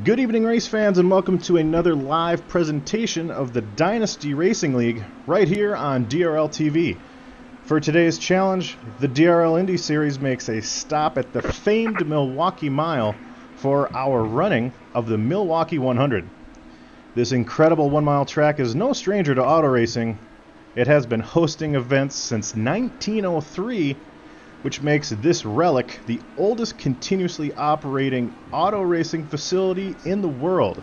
Good evening, race fans, and welcome to another live presentation of the Dynasty Racing League right here on DRL TV. For today's challenge, the DRL Indy Series makes a stop at the famed Milwaukee Mile for our running of the Milwaukee 100. This incredible one-mile track is no stranger to auto racing. It has been hosting events since 1903, which makes this relic the oldest continuously operating auto racing facility in the world.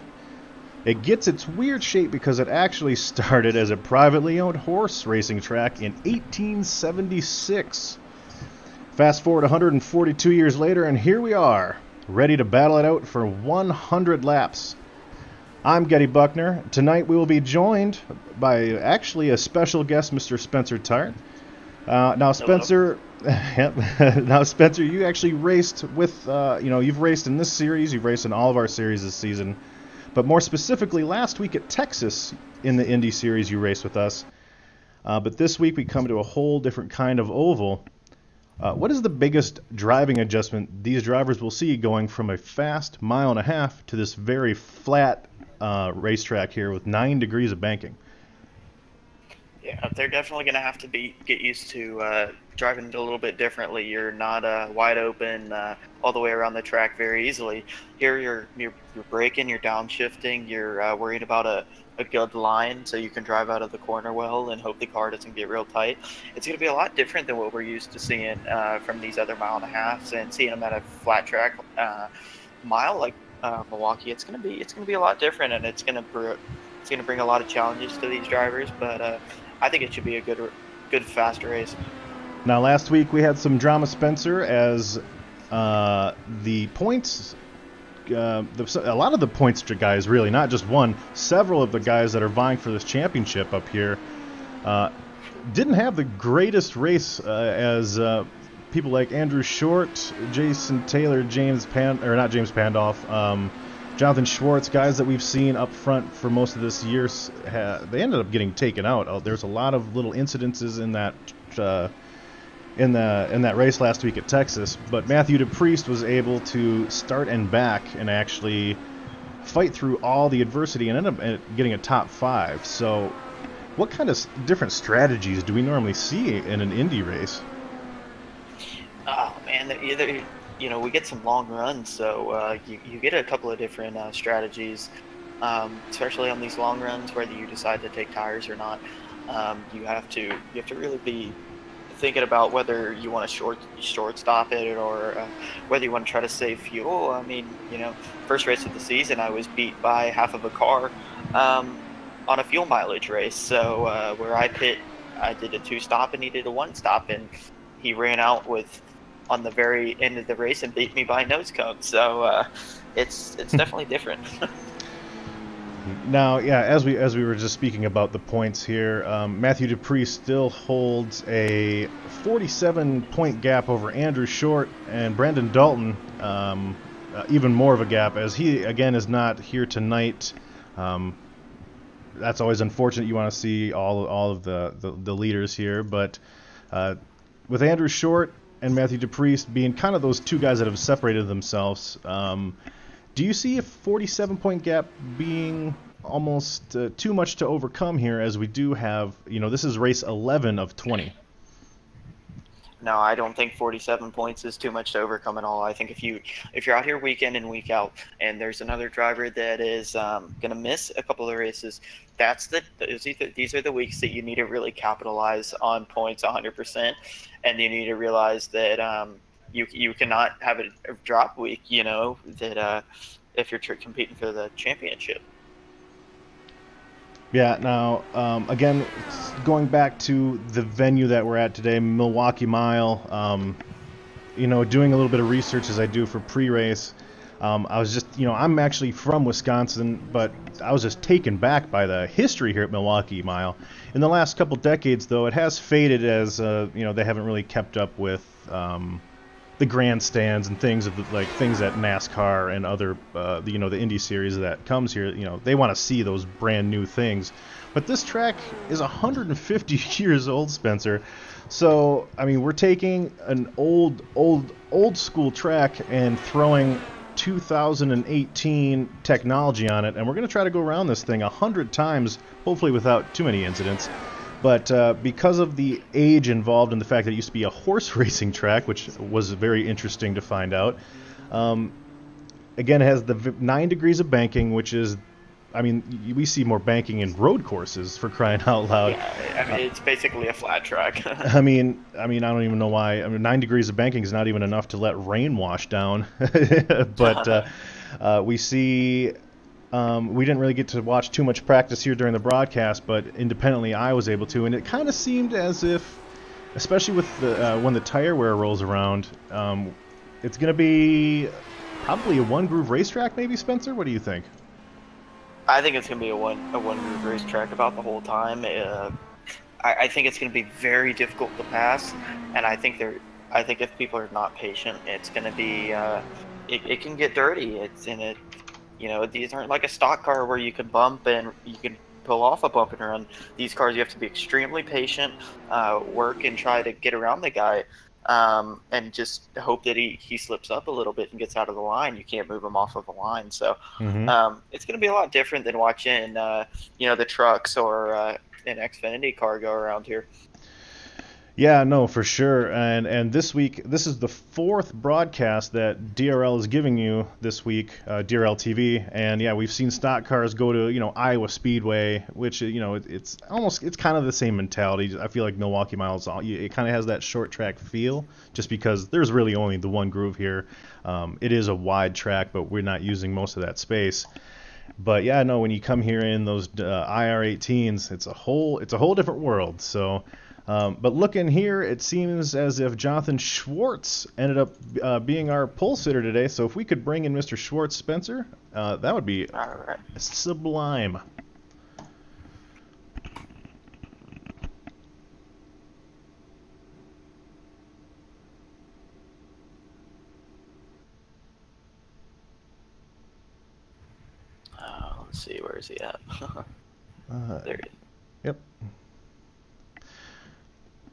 It gets its weird shape because it actually started as a privately owned horse racing track in 1876. Fast forward 142 years later, and here we are, ready to battle it out for 100 laps. I'm Getty Buckner. Tonight we will be joined by actually a special guest, Mr. Spencer Tart. Now, Spencer, now Spencer, you actually raced with, you've raced in this series, you've raced in all of our series this season, but more specifically, last week at Texas in the Indy Series, you raced with us. But this week we come to a whole different kind of oval. What is the biggest driving adjustment these drivers will see going from a fast 1.5 miles to this very flat racetrack here with 9 degrees of banking? Yeah, they're definitely going to have to get used to driving it a little bit differently. You're not wide open all the way around the track very easily. Here you're braking, you're downshifting, you're worried about a good line so you can drive out of the corner well and hope the car doesn't get real tight. It's going to be a lot different than what we're used to seeing from these other 1.5 miles and seeing them at a flat track mile like Milwaukee. It's going to be a lot different, and it's going to bring a lot of challenges to these drivers, but I think it should be a good fast race. Now, last week we had some drama, Spencer, as the points, a lot of the points guys, really, not just one, several of the guys that are vying for this championship up here didn't have the greatest race as people like Andrew Short, Jason Taylor, Jonathan Schwartz, guys that we've seen up front for most of this year, they ended up getting taken out. There's a lot of little incidences in that race last week at Texas, but Matthew DePriest was able to start and back and actually fight through all the adversity and end up getting a top 5. So what kind of different strategies do we normally see in an Indy race? Oh man, we get some long runs, so you get a couple of different strategies, especially on these long runs, whether you decide to take tires or not. You have to really be thinking about whether you want to short stop it or whether you want to try to save fuel. I mean, first race of the season, I was beat by half of a car on a fuel mileage race. So where I did a 2-stop and he did a 1-stop, and he ran out on the very end of the race and beat me by a nose cone. So it's definitely different. Now, yeah, as we were just speaking about the points here, Matthew DePriest still holds a 47-point gap over Andrew Short, and Brandon Dalton even more of a gap, as he again is not here tonight. That's always unfortunate. You want to see all of the leaders here, but with Andrew Short and Matthew DePriest being kind of those two guys that have separated themselves, do you see a 47-point gap being almost too much to overcome here, as we do have, this is race 11 of 20? No, I don't think 47 points is too much to overcome at all. I think if you're out here week in and week out, and there's another driver that is going to miss a couple of races, these are the weeks that you need to really capitalize on points 100%, and you need to realize that you cannot have a drop week. That if you're competing for the championship. Yeah, now, again, going back to the venue that we're at today, Milwaukee Mile, doing a little bit of research as I do for pre-race, I was just, I'm actually from Wisconsin, but I was just taken back by the history here at Milwaukee Mile. In the last couple decades, though, it has faded as, they haven't really kept up with the grandstands and things things that NASCAR and other the Indy series that comes here, they want to see those brand new things. But this track is 150 years old, Spencer. So I mean, we're taking an old school track and throwing 2018 technology on it, and we're going to try to go around this thing 100 times, hopefully without too many incidents. But because of the age involved and the fact that it used to be a horse racing track, which was very interesting to find out, again, it has the 9 degrees of banking, which is, I mean, we see more banking in road courses, for crying out loud. Yeah, I mean, it's basically a flat track. I mean, I don't even know why. I mean, 9 degrees of banking is not even enough to let rain wash down. But we see, we didn't really get to watch too much practice here during the broadcast, but independently I was able to, and it kind of seemed as if, especially with the when the tire wear rolls around, it's going to be probably a one-groove racetrack, maybe, Spencer? What do you think? I think it's going to be a one-groove racetrack about the whole time. I think it's going to be very difficult to pass, and I think if people are not patient, it's going to be it can get dirty. These aren't like a stock car where you can bump and you can pull off a bump and run. These cars, you have to be extremely patient, work and try to get around the guy, and just hope that he slips up a little bit and gets out of the line. You can't move him off of the line. So it's going to be a lot different than watching the trucks or an Xfinity car go around here. Yeah, no, for sure. And this week, this is the 4th broadcast that DRL is giving you this week, DRL TV. And yeah, we've seen stock cars go to, Iowa Speedway, which, it's kind of the same mentality. I feel like Milwaukee Miles, it kind of has that short track feel, just because there's really only the one groove here. It is a wide track, but we're not using most of that space. But yeah, no, when you come here in those IR18s, it's a whole different world. So. But looking here, it seems as if Jonathan Schwartz ended up being our pole sitter today. So if we could bring in Mr. Schwartz, Spencer, that would be sublime. Let's see, where is he at? There he is. Yep.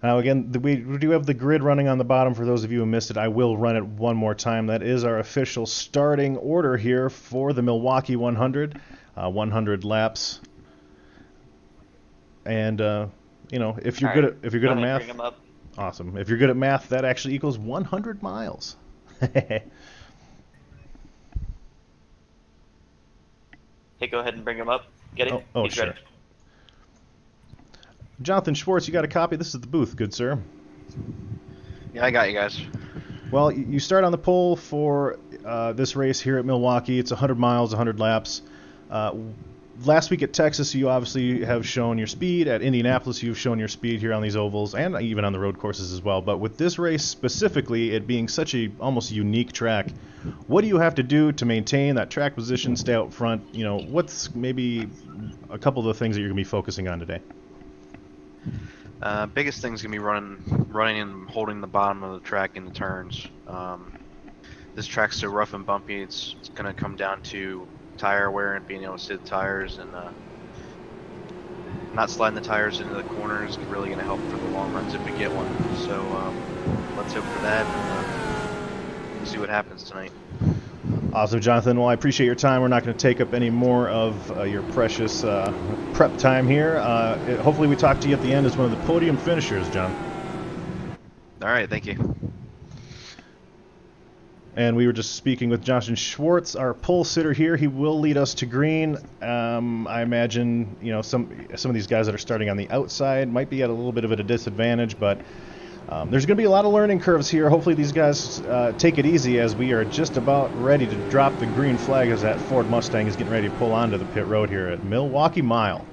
Now again, we do have the grid running on the bottom for those of you who missed it. I will run it one more time. That is our official starting order here for the Milwaukee 100, 100 laps. And if you're good at math, bring him up. Awesome. If you're good at math, that actually equals 100 miles. Hey, go ahead and bring him up. Get it? Oh, He's sure. ready. Jonathan Schwartz, you got a copy? This is the booth, good sir. Yeah, I got you guys. Well, you start on the pole for this race here at Milwaukee. It's 100 miles, 100 laps. Last week at Texas, you obviously have shown your speed. At Indianapolis, you've shown your speed here on these ovals and even on the road courses as well. But with this race specifically, it being such a almost unique track, what do you have to do to maintain that track position, stay out front? What's maybe a couple of the things that you're going to be focusing on today? Biggest thing's gonna be running and holding the bottom of the track in the turns. This track's so rough and bumpy. It's gonna come down to tire wear and being able to sit the tires, and not sliding the tires into the corners is really gonna help for the long runs if we get one. So let's hope for that, and we'll see what happens tonight. Awesome, Jonathan. Well, I appreciate your time. We're not going to take up any more of your precious prep time here. Hopefully we talk to you at the end as one of the podium finishers, John. All right, thank you. And we were just speaking with Jonathan Schwartz, our pole sitter here. He will lead us to green. I imagine some of these guys that are starting on the outside might be at a little bit of a disadvantage, but there's going to be a lot of learning curves here. Hopefully these guys take it easy, as we are just about ready to drop the green flag as that Ford Mustang is getting ready to pull onto the pit road here at Milwaukee Mile.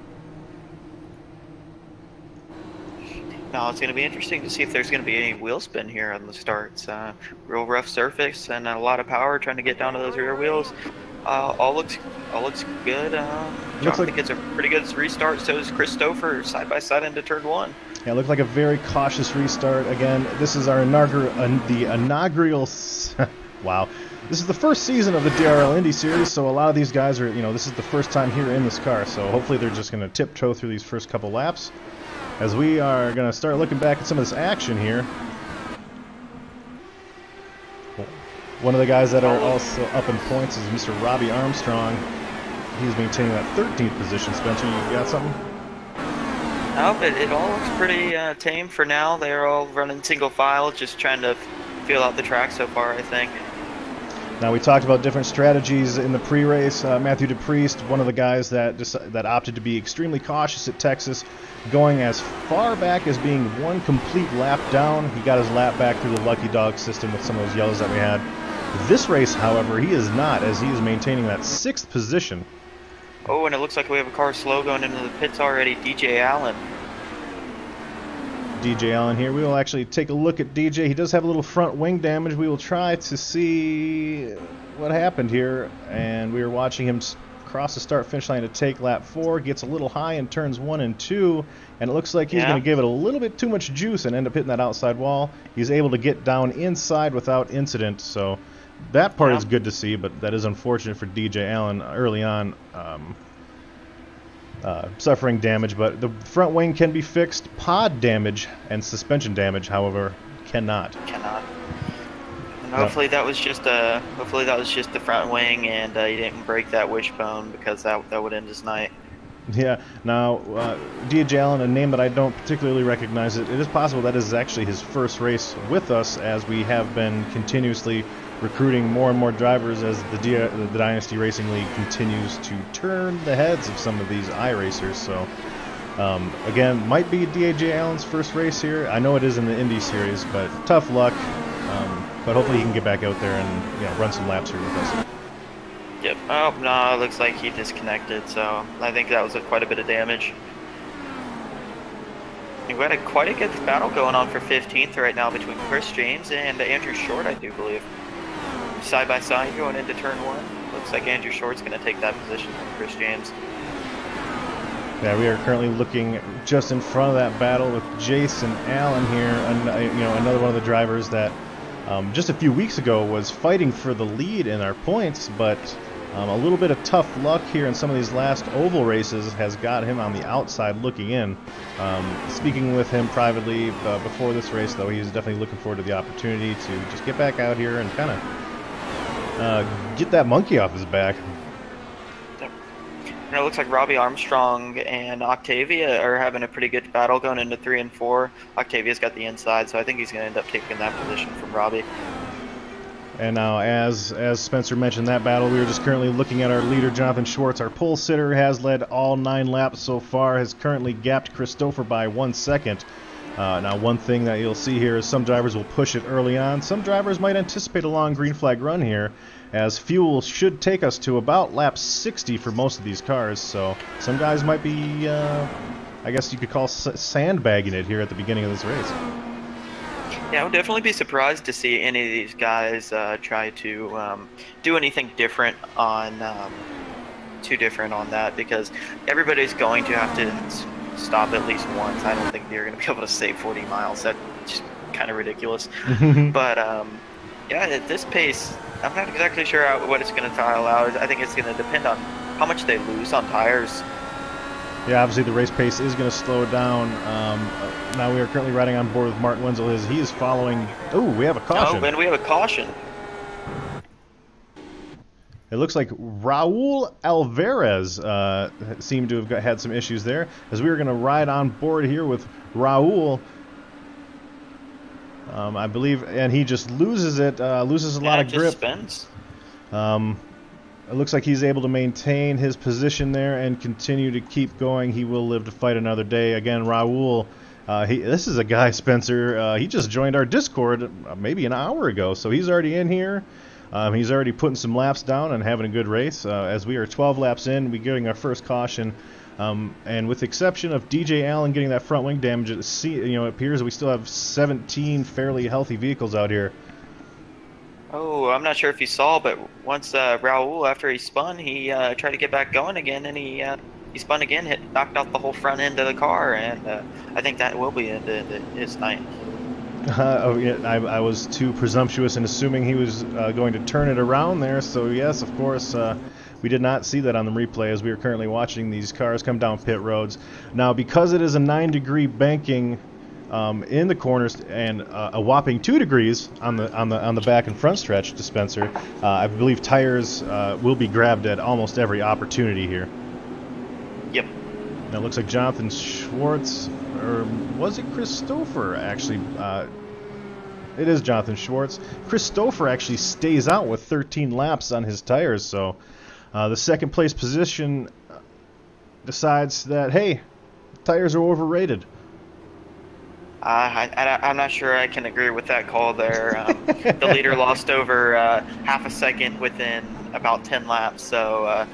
Now it's going to be interesting to see if there's going to be any wheel spin here on the starts. Real rough surface and a lot of power trying to get down to those rear wheels. All looks good. Jonathan gets a pretty good restart. So does Christopher, side by side into turn 1. Yeah, it looked like a very cautious restart. Again, this is our inaugural, wow. This is the first season of the DRL Indy series, so a lot of these guys are, this is the first time here in this car, so hopefully they're just going to tiptoe through these first couple laps, as we are going to start looking back at some of this action here. One of the guys that are also up in points is Mr. Robbie Armstrong. He's maintaining that 13th position. Spencer, you got something? No, but it all looks pretty tame for now. They're all running single file, just trying to feel out the track so far, I think. Now, we talked about different strategies in the pre-race. Matthew DePriest, one of the guys that opted to be extremely cautious at Texas, going as far back as being one complete lap down. He got his lap back through the Lucky Dog system with some of those yellows that we had. This race, however, he is not, as he is maintaining that 6th position. Oh, and it looks like we have a car slow going into the pits already. DJ Allen. DJ Allen here. We will actually take a look at DJ. He does have a little front wing damage. We will try to see what happened here. And we are watching him cross the start-finish line to take lap 4. Gets a little high in turns 1 and 2. And it looks like he's going to give it a little bit too much juice and end up hitting that outside wall. He's able to get down inside without incident. So that part is good to see, but that is unfortunate for DJ Allen early on, suffering damage. But the front wing can be fixed. Pod damage and suspension damage, however, cannot. And hopefully that was just the front wing, and he didn't break that wishbone, because that would end his night. Yeah. Now, DJ Allen, a name that I don't particularly recognize, it is possible that is actually his first race with us, as we have been continuously recruiting more and more drivers as the Dynasty Racing League continues to turn the heads of some of these iRacers. So, again, might be DJ Allen's first race here. I know it is in the Indy Series, but tough luck. But hopefully he can get back out there and run some laps here with us. Yep. Oh, no, it looks like he disconnected, so I think that was quite a bit of damage. We had quite a good battle going on for 15th right now between Chris James and Andrew Short, I do believe. Side by side going into turn 1. Looks like Andrew Short's going to take that position from Chris James. Yeah, we are currently looking just in front of that battle with Jason Allen here, another one of the drivers that just a few weeks ago was fighting for the lead in our points, but a little bit of tough luck here in some of these last oval races has got him on the outside looking in. Speaking with him privately before this race, though, he's definitely looking forward to the opportunity to just get back out here and kind of get that monkey off his back. And it looks like Robbie Armstrong and Octavia are having a pretty good battle going into 3 and 4. Octavia's got the inside, so I think he's going to end up taking that position from Robbie. And now, as Spencer mentioned that battle, we are just currently looking at our leader, Jonathan Schwartz. Our pole sitter has led all 9 laps so far, has currently gapped Christopher by 1 second. Now, one thing that you'll see here is some drivers will push it early on. Some drivers might anticipate a long green flag run here, as fuel should take us to about lap 60 for most of these cars. So some guys might be, I guess you could call sandbagging it here at the beginning of this race. Yeah, I would definitely be surprised to see any of these guys try to do anything different on too different on that, because everybody's going to have to stop at least once. I don't think they're going to be able to save 40 miles. That's just kind of ridiculous. But yeah, at this pace, I'm not exactly sure what it's going to tile out. I think it's going to depend on how much they lose on tires. Yeah, obviously the race pace is going to slow down. Now we are currently riding on board with Martin Wenzel. He is following. Oh, we have a caution. Oh, and we have a caution. It looks like Raul Alvarez seemed to have had some issues there, as we were going to ride on board here with Raul, I believe, and he just loses it, loses a lot of grip. Spins. It looks like he's able to maintain his position there and continue to keep going. He will live to fight another day. Again, Raul, this is a guy, Spencer, he just joined our Discord maybe an hour ago, so he's already in here. He's already putting some laps down and having a good race. As we are 12 laps in, we're getting our first caution. And with the exception of DJ Allen getting that front wing damage, it appears we still have 17 fairly healthy vehicles out here. Oh, I'm not sure if you saw, but once Raul, after he spun, he tried to get back going again, and he spun again, knocked out the whole front end of the car, and I think that will be his night. I was too presumptuous in assuming he was going to turn it around there, so yes, of course, we did not see that on the replay as we are currently watching these cars come down pit roads. Now, because it is a 9-degree banking in the corners and a whopping 2 degrees on the back and front stretch dispenser. I believe tires will be grabbed at almost every opportunity here. Yep. Now it looks like Jonathan Schwartz, or was it Christopher actually? It is Jonathan Schwartz. Christopher actually stays out with 13 laps on his tires, so the second place position decides that, hey, tires are overrated. I'm not sure I can agree with that call there. The leader lost over half a second within about 10 laps, so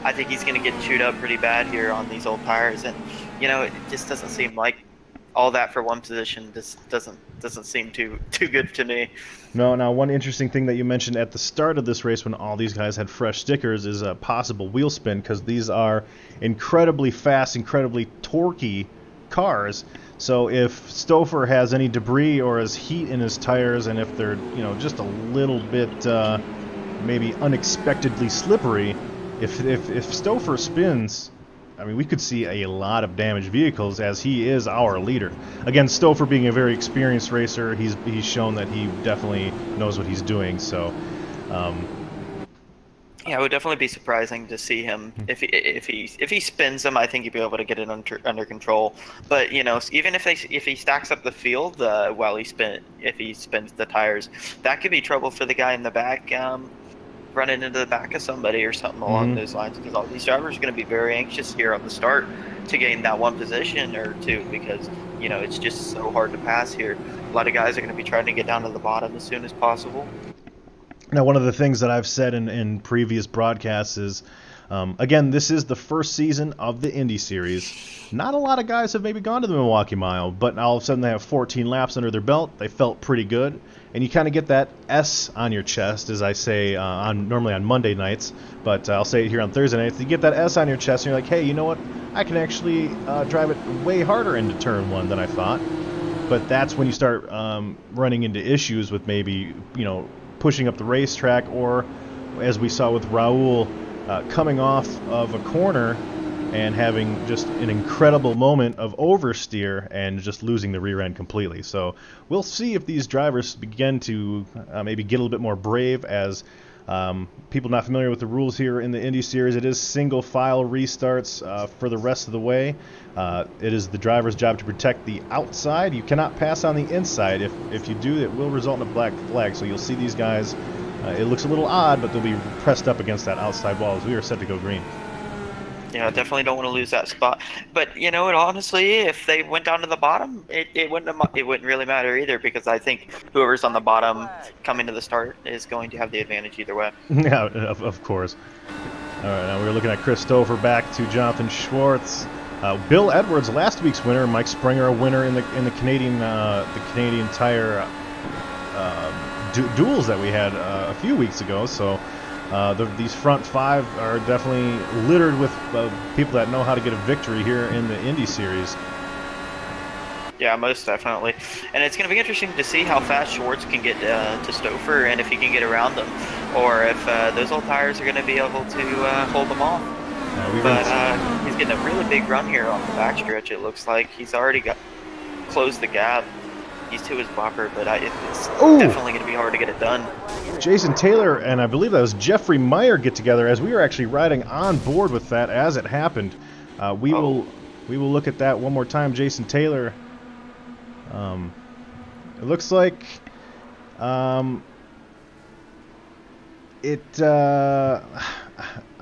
I think he's going to get chewed up pretty bad here on these old tires. And, it just doesn't seem like all that for one position. Just doesn't seem too good to me. No, now one interesting thing that you mentioned at the start of this race when all these guys had fresh stickers is a possible wheel spin, because these are incredibly fast, incredibly torquey cars. So if Stouffer has any debris or has heat in his tires, and if they're just a little bit maybe unexpectedly slippery, if Stouffer spins, I mean, we could see a lot of damaged vehicles, as he is our leader. Again, Stouffer being a very experienced racer, he's shown that he definitely knows what he's doing. So, yeah, it would definitely be surprising to see him if he spins them. I think he'd be able to get it under control. But even if he stacks up the field while if he spins the tires, that could be trouble for the guy in the back. Running into the back of somebody or something along those lines, because all these drivers are going to be very anxious here on the start to gain that one position or two, because it's just so hard to pass here. A lot of guys are going to be trying to get down to the bottom as soon as possible. Now, one of the things that I've said in previous broadcasts is, again, this is the first season of the Indy Series. Not a lot of guys have maybe gone to the Milwaukee Mile, but all of a sudden they have 14 laps under their belt. They felt pretty good. And you kind of get that S on your chest, as I say normally on Monday nights, but I'll say it here on Thursday nights. You get that S on your chest, and you're like, hey, you know what? I can actually drive it way harder into Turn 1 than I thought. But that's when you start running into issues with maybe, pushing up the racetrack, or, as we saw with Raul, coming off of a corner and having just an incredible moment of oversteer and just losing the rear end completely. So we'll see if these drivers begin to maybe get a little bit more brave, as people not familiar with the rules here in the Indy Series. It is single file restarts for the rest of the way. It is the driver's job to protect the outside. You cannot pass on the inside. If you do, it will result in a black flag. So you'll see these guys, it looks a little odd, but they'll be pressed up against that outside wall as we are set to go green. Yeah, definitely don't want to lose that spot. But honestly, if they went down to the bottom, it wouldn't really matter either, because I think whoever's on the bottom coming to the start is going to have the advantage either way. Yeah, of course. All right, now we're looking at Christopher back to Jonathan Schwartz. Bill Edwards, last week's winner. Mike Springer, a winner in the Canadian Tire duels that we had a few weeks ago. So. These front five are definitely littered with people that know how to get a victory here in the Indy Series. Yeah, most definitely. And it's going to be interesting to see how fast Schwartz can get to Stouffer, and if he can get around them, or if those old tires are going to be able to hold them off. He's getting a really big run here on the backstretch. It looks like he's already closed the gap. He's to his bumper, but it's definitely going to be hard to get it done. Jason Taylor and I believe that was Jeffrey Meyer get together, as we were actually riding on board with that as it happened. We will look at that one more time. Jason Taylor. It looks like I'm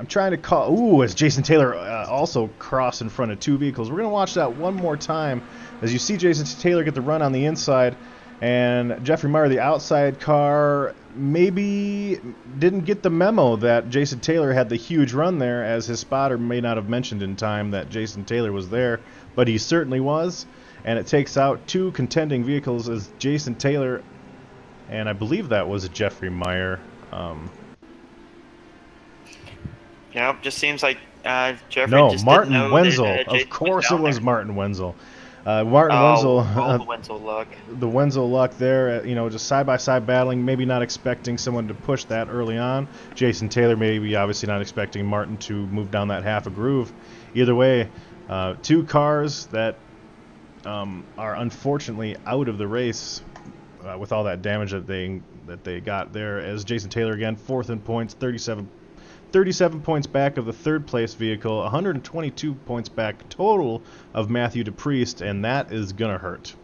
trying to call. Ooh, as Jason Taylor also crossed in front of two vehicles. We're going to watch that one more time, as you see Jason Taylor get the run on the inside, and Jeffrey Meyer, the outside car, maybe didn't get the memo that Jason Taylor had the huge run there, as his spotter may not have mentioned in time that Jason Taylor was there, but he certainly was. And it takes out two contending vehicles as Jason Taylor, and I believe that was Jeffrey Meyer. Yeah, just seems like Jeffrey just Martin didn't know Wenzel. That, of course it was Martin Wenzel. Wenzel. The Wenzel luck. The Wenzel luck there, just side-by-side battling, maybe not expecting someone to push that early on. Jason Taylor maybe obviously not expecting Martin to move down that half a groove. Either way, two cars that are unfortunately out of the race with all that damage that they got there. As Jason Taylor again, 4th in points, 37 points back of the 3rd place vehicle, 122 points back total of Matthew DePriest, and that is gonna hurt.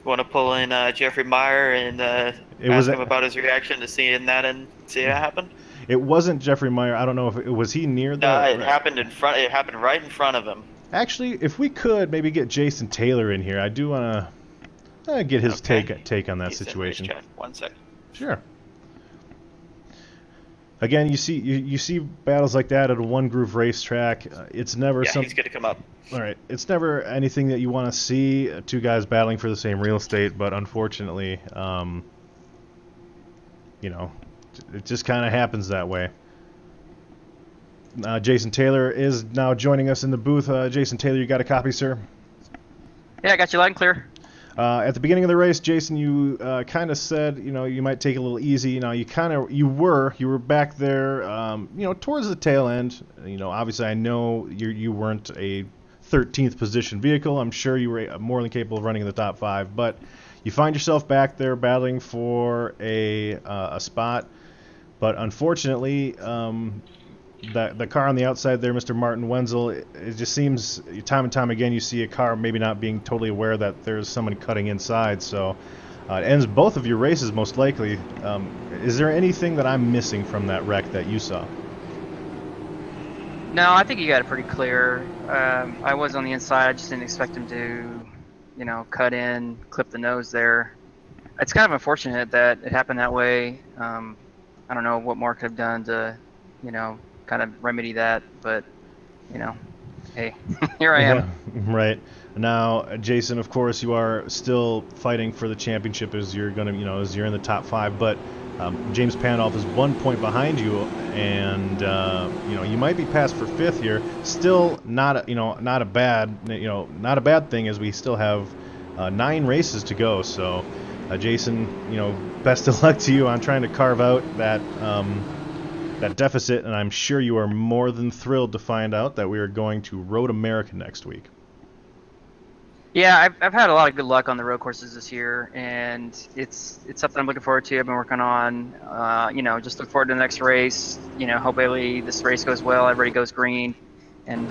Want to pull in Jeffrey Meyer and ask him about his reaction to seeing that and see it happen? It wasn't Jeffrey Meyer. I don't know if was he near the. It happened in front. It happened right in front of him. Actually, if we could maybe get Jason Taylor in here, I do want to get his take on that situation. 1 second. Sure. Again, you see battles like that at a one-groove racetrack. It's never he's gonna come up. All right, it's never anything that you want to see, 2 guys battling for the same real estate, but unfortunately, you know, it just kind of happens that way. Jason Taylor is now joining us in the booth. Jason Taylor, you got a copy, sir? Yeah, I got you loud and clear. At the beginning of the race, Jason, you kind of said, you know, you might take it a little easy. You know, you were back there, you know, towards the tail end. You know, obviously, I know you weren't a 13th position vehicle. I'm sure you were more than capable of running in the top 5, but you find yourself back there battling for a spot. But unfortunately, the car on the outside there, Mr. Martin Wenzel, it just seems time and time again you see a car maybe not being totally aware that there's someone cutting inside. So it ends both of your races most likely. Is there anything that I'm missing from that wreck that you saw? No, I think you got it pretty clear. I was on the inside. I just didn't expect him to, you know, cut in, clip the nose there. It's kind of unfortunate that it happened that way. I don't know what more could have done to, you know, kind of remedy that, but, you know, hey, here I am. Yeah, right. Now, Jason, of course, you are still fighting for the championship as you're going to, you know, as you're in the top 5, but James Pandolf is 1 point behind you, and you know, you might be passed for 5th here. Still not a bad thing, as we still have 9 races to go. So, Jason, you know, best of luck to you on trying to carve out that deficit, and I'm sure you are more than thrilled to find out that we are going to Road America next week. Yeah, I've had a lot of good luck on the road courses this year, and it's something I'm looking forward to. I've been working on, you know, just look forward to the next race. You know, hopefully this race goes well, everybody goes green, and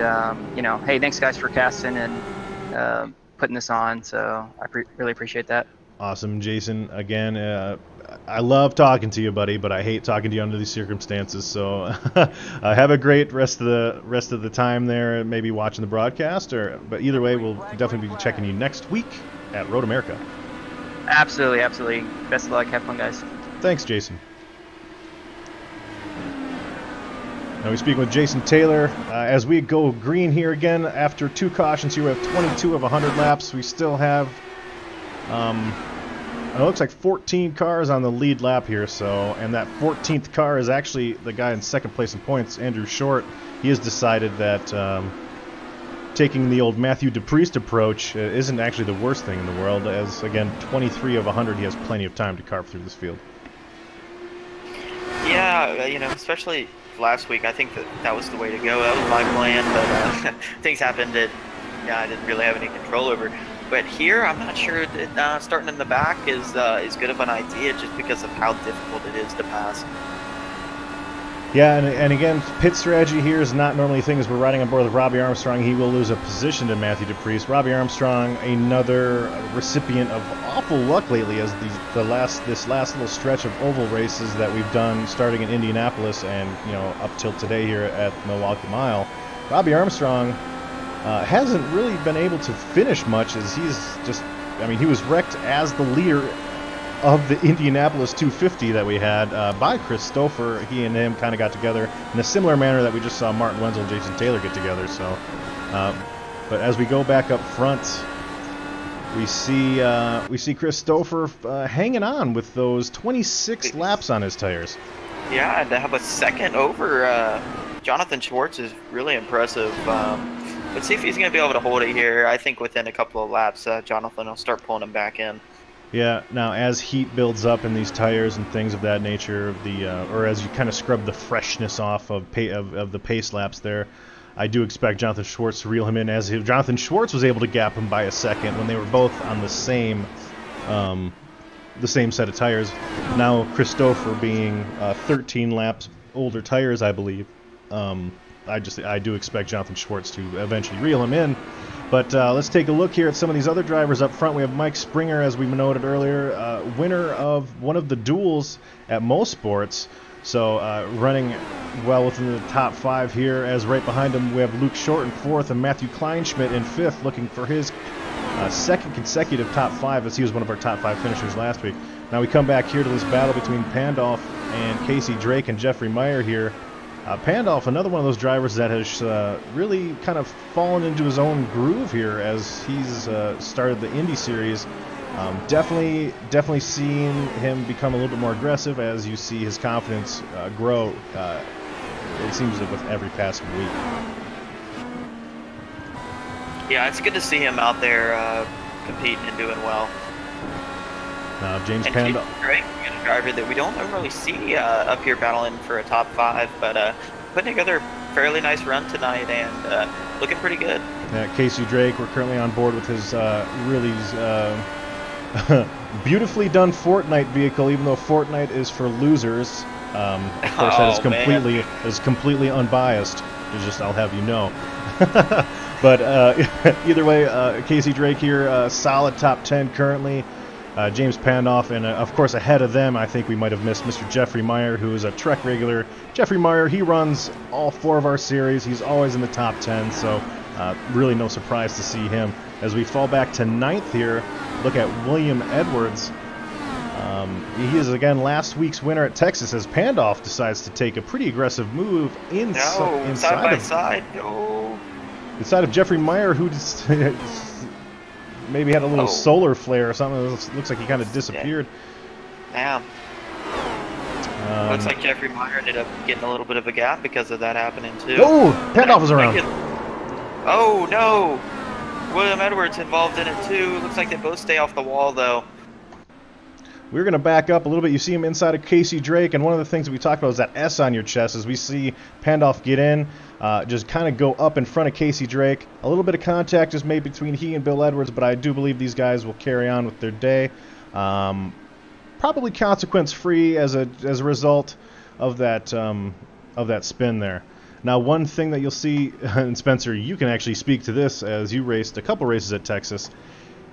you know, hey, thanks guys for casting and putting this on. So I really appreciate that. Awesome, Jason. Again, I love talking to you, buddy, but I hate talking to you under these circumstances. So have a great rest of the time there, maybe watching the broadcast. But either way, we'll definitely be checking you next week at Road America. Absolutely, absolutely. Best of luck. Have fun, guys. Thanks, Jason. Now we speak with Jason Taylor as we go green here again after 2 cautions. Here we have 22 of 100 laps. We still have it looks like 14 cars on the lead lap here, and that 14th car is actually the guy in 2nd place in points, Andrew Short. He has decided that taking the old Matthew DePriest approach isn't actually the worst thing in the world, as, again, 23 of 100, he has plenty of time to carve through this field. Yeah, you know, especially last week, I think that was the way to go. That was my plan, but things happened that I didn't really have any control over. But here, I'm not sure that starting in the back is good of an idea, just because of how difficult it is to pass. Yeah, and again, pit strategy here is not normally a thing. As we're riding on board with Robbie Armstrong, he will lose a position to Matthew DePriest. Robbie Armstrong, another recipient of awful luck lately, as this last little stretch of oval races that we've done, starting in Indianapolis and, you know, up till today here at Milwaukee Mile. Robbie Armstrong hasn't really been able to finish much, as he was wrecked as the leader of the Indianapolis 250 that we had by Chris Stouffer. He and him kind of got together in a similar manner that we just saw Martin Wenzel and Jason Taylor get together. So, but as we go back up front, we see Chris Stouffer hanging on with those 26 laps on his tires. Yeah, to have a second over Jonathan Schwartz is really impressive. Let's see if he's going to be able to hold it here. I think within a couple of laps, Jonathan will start pulling him back in. Yeah. Now, as heat builds up in these tires and things of that nature, or as you kind of scrub the freshness off of the pace laps there, I do expect Jonathan Schwartz to reel him in, as Jonathan Schwartz was able to gap him by a second when they were both on the same set of tires. Now Christopher being 13 laps older tires, I believe. I do expect Jonathan Schwartz to eventually reel him in. But let's take a look here at some of these other drivers up front. We have Mike Springer, as we noted earlier, winner of one of the duels at Most Sports. So running well within the top 5 here, as right behind him we have Luke Short in 4th and Matthew Kleinschmidt in 5th, looking for his second consecutive top 5, as he was one of our top 5 finishers last week. Now we come back here to this battle between Pandolf and Casey Drake and Jeffrey Meyer here. Pandolf, another one of those drivers that has really kind of fallen into his own groove here as he's started the Indy Series. Definitely seeing him become a little bit more aggressive as you see his confidence grow. It seems like with every passing week. Yeah, it's good to see him out there competing and doing well. James and Pandolf, Drake, a driver that we don't normally see up here battling for a top 5, but putting together a fairly nice run tonight and looking pretty good. Casey Drake, we're currently on board with his really beautifully done Fortnite vehicle, even though Fortnite is for losers. Of course, that is completely unbiased. It's just, I'll have you know. But either way, Casey Drake here, solid top 10 currently. James Pandolf, and of course ahead of them, I think we might have missed Mr. Jeffrey Meyer, who is a Trek regular. Jeffrey Meyer, he runs all 4 of our series. He's always in the top 10, so really no surprise to see him. As we fall back to 9th here, look at William Edwards. He is, again, last week's winner at Texas, as Pandolf decides to take a pretty aggressive move inside of Jeffrey Meyer, who just maybe had a little solar flare or something. It looks like he kind of disappeared. Damn. Looks like Jeffrey Meyer ended up getting a little bit of a gap because of that happening too. Oh, Pandolf is around. Oh no! William Edwards involved in it too. Looks like they both stay off the wall though. We're going to back up a little bit. You see him inside of Casey Drake, and one of the things that we talked about is that S on your chest. As we see Pandolf get in, just kind of go up in front of Casey Drake. A little bit of contact is made between he and Bill Edwards, but I do believe these guys will carry on with their day. Probably consequence-free as a result of that spin there. Now, one thing that you'll see, and Spencer, you can actually speak to this as you raced a couple races at Texas,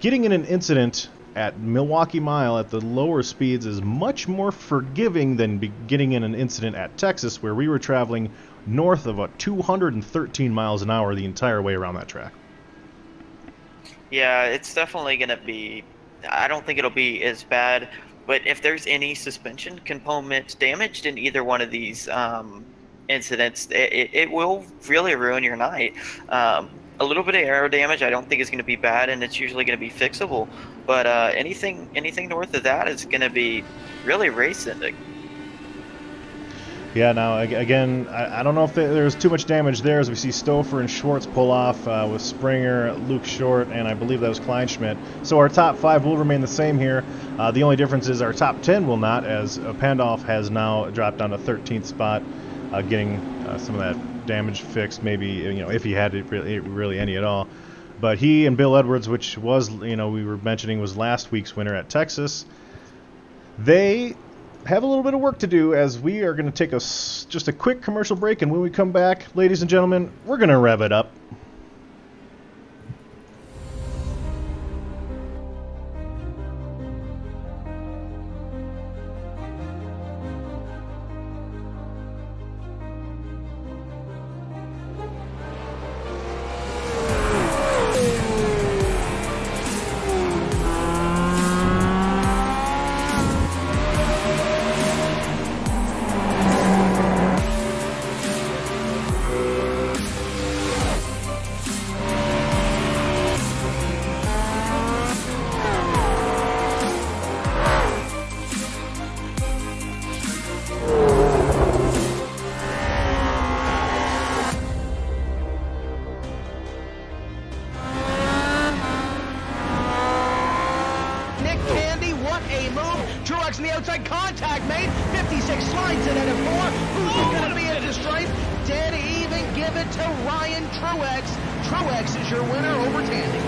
getting in an incident at Milwaukee Mile at the lower speeds is much more forgiving than getting in an incident at Texas, where we were traveling north of 213 miles an hour the entire way around that track. Yeah, it's definitely going to be, I don't think it'll be as bad, but if there's any suspension component damaged in either one of these incidents, it will really ruin your night. A little bit of aero damage I don't think is going to be bad, and it's usually going to be fixable, but anything north of that is going to be really race-ending. Yeah, now, again, I don't know if there's too much damage there, as we see Stouffer and Schwartz pull off with Springer, Luke Short, and I believe that was Kleinschmidt. So our top 5 will remain the same here. The only difference is our top 10 will not, as Pandolf has now dropped down to 13th spot, getting some of that damage fixed, maybe, if he had it really any at all. But he and Bill Edwards, which was, we were mentioning, was last week's winner at Texas, they have a little bit of work to do, as we are going to take just a quick commercial break, and when we come back, ladies and gentlemen, we're going to rev it up. what a move. Truex on the outside, contact made. 56 slides it at a 4. Who's going to be at the stripe? Dead even, give it to Ryan Truex. Truex is your winner over Tandy.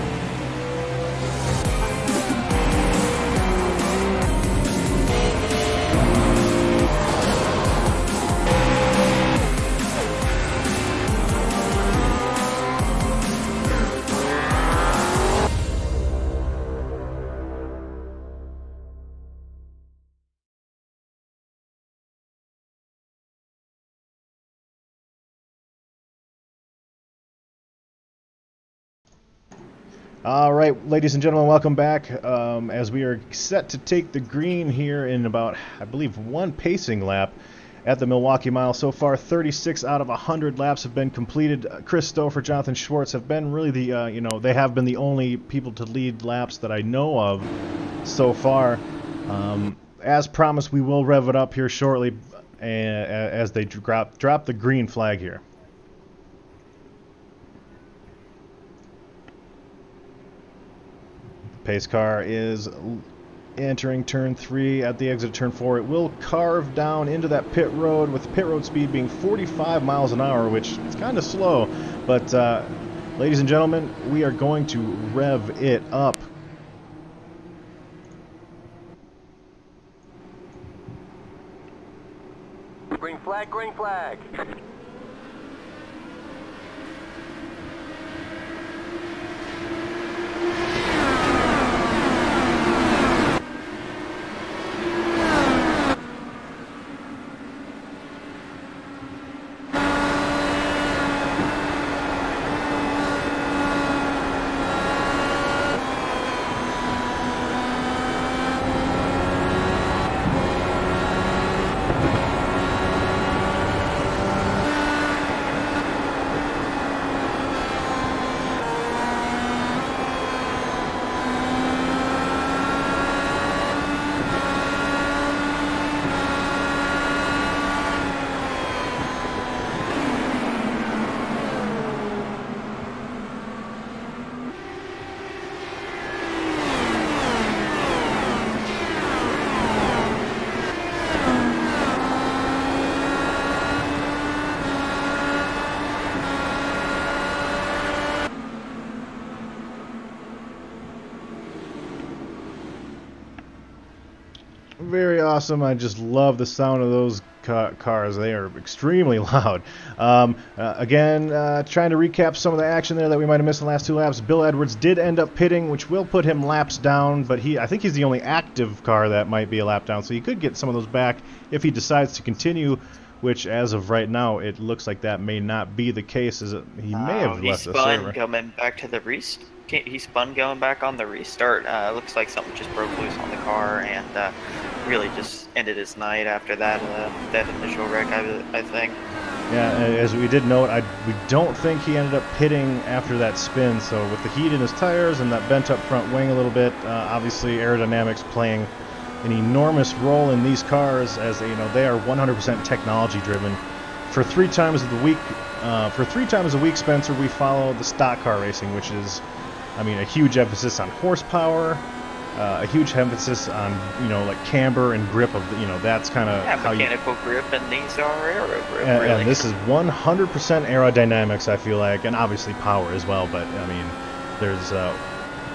All right, ladies and gentlemen, welcome back. As we are set to take the green here in about, I believe, one pacing lap at the Milwaukee Mile. So far, 36 out of 100 laps have been completed. Chris Stouffer, Jonathan Schwartz have been really the, they have been the only people to lead laps that I know of so far. As promised, we will rev it up here shortly as they drop the green flag here. Pace car is entering turn 3 at the exit of turn 4. It will carve down into that pit road with the pit road speed being 45 miles an hour, which is kind of slow. But, ladies and gentlemen, we are going to rev it up. Green flag, green flag. Very awesome. I just love the sound of those cars. They are extremely loud. Again, trying to recap some of the action there that we might have missed in the last 2 laps. Bill Edwards did end up pitting, which will put him laps down, but I think he's the only active car that might be a lap down, so he could get some of those back if he decides to continue, which as of right now, it looks like that may not be the case. He may have left the server. Coming back to the restart. He spun going back on the restart. Looks like something just broke loose on the car and really just ended his night after that initial wreck, I think. Yeah, as we did note, we don't think he ended up pitting after that spin. So with the heat in his tires and that bent up front wing a little bit, obviously aerodynamics playing an enormous role in these cars, as they are 100% technology driven. For 3 times of the week, Spencer, we follow the stock car racing, which is, a huge emphasis on horsepower, a huge emphasis on, like camber and grip of, that's kind of how mechanical grip, and these are aero grip, and, really. And this is 100% aerodynamics, I feel like, and obviously power as well, but, there's,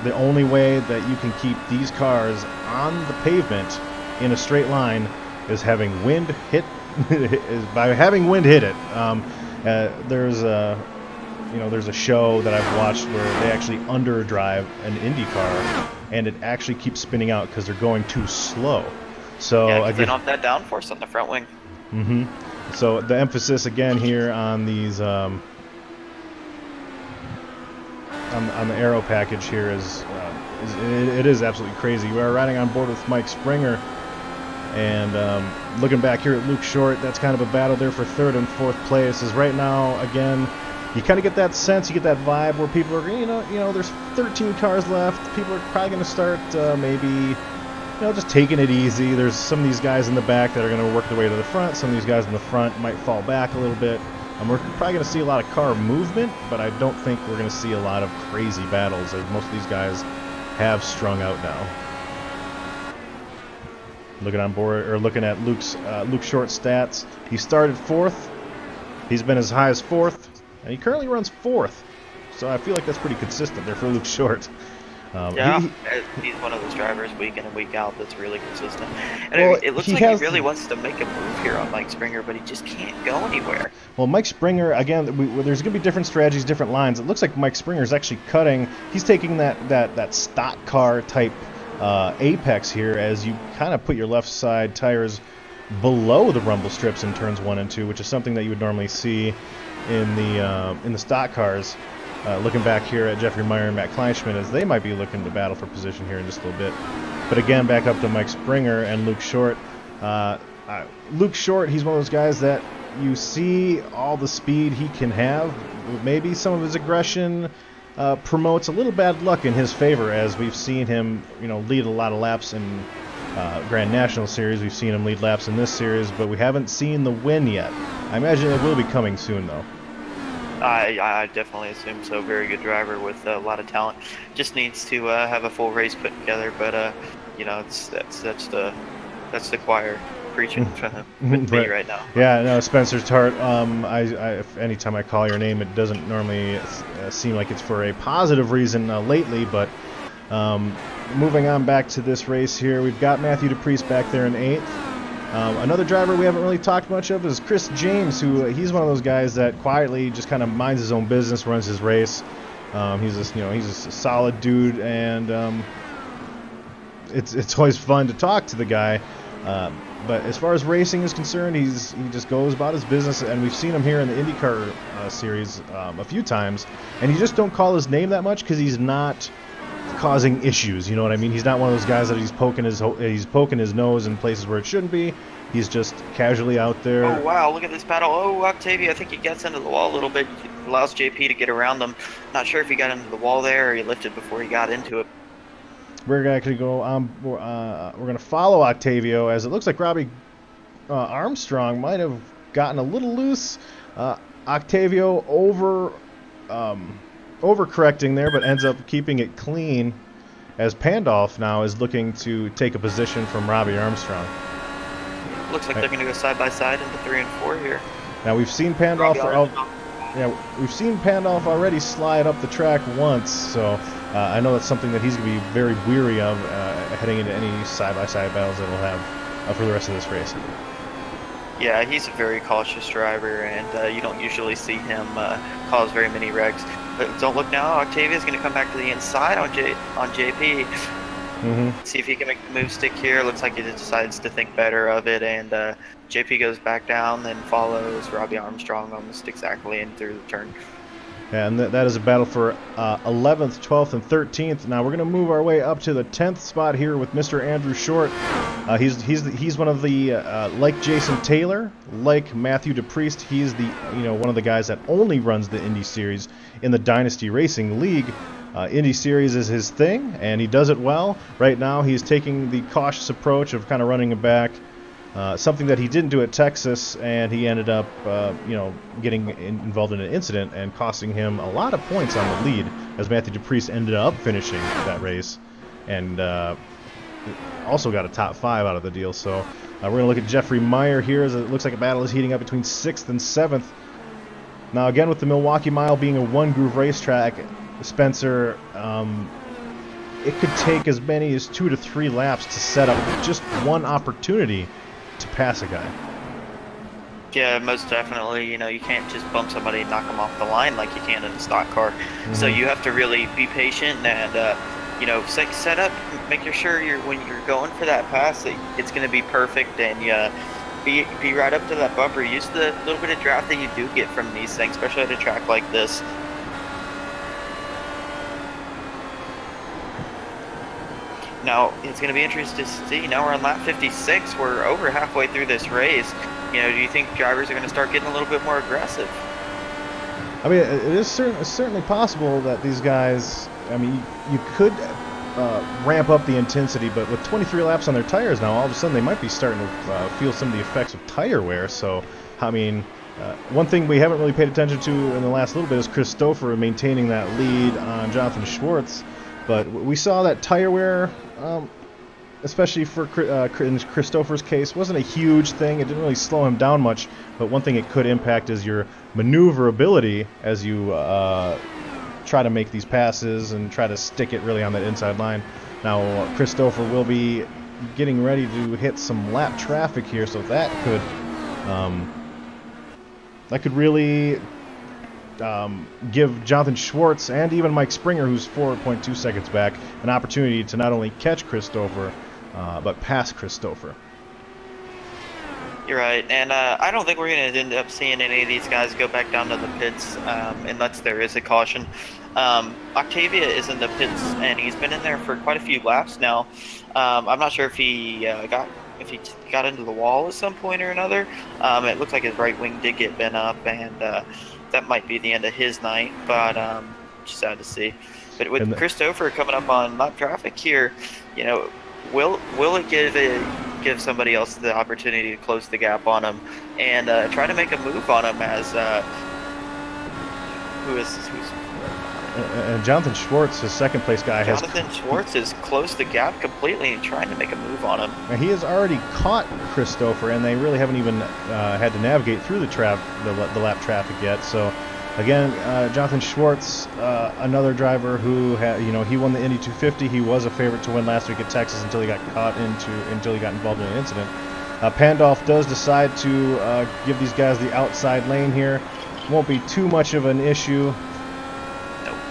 the only way that you can keep these cars on the pavement in a straight line is having wind hit, is by having wind hit it. There's a show that I've watched where they actually underdrive an Indy car, and it actually keeps spinning out because they're going too slow. So yeah, they don't have that downforce on the front wing. Mm-hmm. So the emphasis again here on these on the aero package here is absolutely crazy. We are riding on board with Mike Springer, and looking back here at Luke Short, that's kind of a battle there for 3rd and 4th place. Is right now again. You kind of get that sense, you get that vibe where people are, there's 13 cars left. People are probably going to start maybe, just taking it easy. There's some of these guys in the back that are going to work their way to the front. Some of these guys in the front might fall back a little bit. We're probably going to see a lot of car movement, but I don't think we're going to see a lot of crazy battles, as most of these guys have strung out now. Looking on board, or looking at Luke Short's stats, he started 4th. He's been as high as 4th, and he currently runs 4th. So I feel like that's pretty consistent there for Luke Short. Yeah, he's one of those drivers week in and week out that's really consistent. And well, it looks like he really wants to make a move here on Mike Springer, but he just can't go anywhere. Well, Mike Springer, again, there's going to be different strategies, different lines. It looks like Mike Springer is actually cutting. He's taking that stock car type apex here as you kind of put your left side tires below the rumble strips in turns 1 and 2, which is something that you would normally see in the stock cars. Looking back here at Jeffrey Meyer and Matt Kleinschmidt as they might be looking to battle for position here in just a little bit. But again, back up to Mike Springer and Luke Short. Luke Short, he's one of those guys that you see all the speed he can have. Maybe some of his aggression promotes a little bad luck in his favor, as we've seen him, lead a lot of laps in Grand National Series. We've seen him lead laps in this series, but we haven't seen the win yet. I imagine it will be coming soon, though. I definitely assume so. Very good driver with a lot of talent. Just needs to have a full race put together. But that's the choir preaching with me right now. Yeah, no, Spencer Tart. Anytime I call your name, it doesn't normally seem like it's for a positive reason lately. But moving on back to this race here, we've got Matthew DePriest back there in 8th. Another driver we haven't really talked much of is Chris James, who he's one of those guys that quietly just kind of minds his own business, runs his race. He's a solid dude, and it's always fun to talk to the guy. But as far as racing is concerned, he just goes about his business, and we've seen him here in the IndyCar series a few times, and you just don't call his name that much because he's not causing issues, you know what I mean? He's not one of those guys that he's poking his nose in places where it shouldn't be. He's just casually out there. Oh wow, look at this battle. Oh, Octavia, I think he gets into the wall a little bit. Allows JP to get around them. Not sure if he got into the wall there or he lifted before he got into it. We're actually go. We're gonna follow Octavio, as it looks like Robbie Armstrong might have gotten a little loose. Octavio overcorrecting there, but ends up keeping it clean, as Pandolf now is looking to take a position from Robbie Armstrong. Looks like they're going to go side by side into 3 and 4 here. Now we've seen Pandolf already slide up the track once, so I know that's something that he's going to be very weary of heading into any side by side battles that we'll have for the rest of this race. Yeah, he's a very cautious driver, and you don't usually see him cause very many wrecks. But don't look now. Octavia's going to come back to the inside on JP. Mm-hmm. See if he can make the move stick here. Looks like he decides to think better of it, and JP goes back down, then follows Robbie Armstrong almost exactly in through the turn. Yeah, and that is a battle for 11th, 12th, and 13th. Now we're going to move our way up to the 10th spot here with Mr. Andrew Short. He's one of the like Jason Taylor, like Matthew DePriest. He's the one of the guys that only runs the Indy Series in the Dynasty Racing League. Indy Series is his thing, and he does it well. Right now, he's taking the cautious approach of kind of running it back. Something that he didn't do at Texas, and he ended up, getting involved in an incident and costing him a lot of points on the lead, as Matthew DePriest ended up finishing that race, and also got a top 5 out of the deal. So we're going to look at Jeffrey Meyer here, as it looks like a battle is heating up between 6th and 7th. Now again, with the Milwaukee Mile being a one-groove racetrack, Spencer, it could take as many as 2 to 3 laps to set up just one opportunity to pass a guy. Yeah, most definitely. You can't just bump somebody and knock them off the line like you can in a stock car. Mm-hmm. So you have to really be patient and, set up, make sure when you're going for that pass, it's going to be perfect, and be right up to that bumper. Use the little bit of draft that you do get from these things, especially at a track like this. Now, it's going to be interesting to see. Now we're on lap 56. We're over halfway through this race. Do you think drivers are going to start getting a little bit more aggressive? I mean, it is certainly possible that these guys, you could ramp up the intensity, but with 23 laps on their tires now, all of a sudden they might be starting to feel some of the effects of tire wear. So, one thing we haven't really paid attention to in the last little bit is Christopher maintaining that lead on Jonathan Schwartz. But we saw that tire wear especially for in Christopher's case, wasn't a huge thing. It didn't really slow him down much, but one thing it could impact is your maneuverability as you try to make these passes and try to stick it really on that inside line. Now, Christopher will be getting ready to hit some lap traffic here, so that could really give Jonathan Schwartz and even Mike Springer, who's 4.2 seconds back, an opportunity to not only catch Christopher, but pass Christopher. You're right, and I don't think we're going to end up seeing any of these guys go back down to the pits unless there is a caution. Octavia is in the pits, and he's been in there for quite a few laps now. I'm not sure if he got into the wall at some point or another. It looks like his right wing did get bent up, and that might be the end of his night, but just sad to see. But with Christopher coming up on lap traffic here, you know, will it give somebody else the opportunity to close the gap on him and try to make a move on him as who's and Jonathan Schwartz, his second place guy, Schwartz has closed the gap completely and trying to make a move on him. And he has already caught Christopher, and they really haven't even had to navigate through the lap traffic yet. So again, Jonathan Schwartz, another driver who he won the Indy 250. He was a favorite to win last week at Texas until he got involved in an incident. Pandolf does decide to give these guys the outside lane here. Won't be too much of an issue.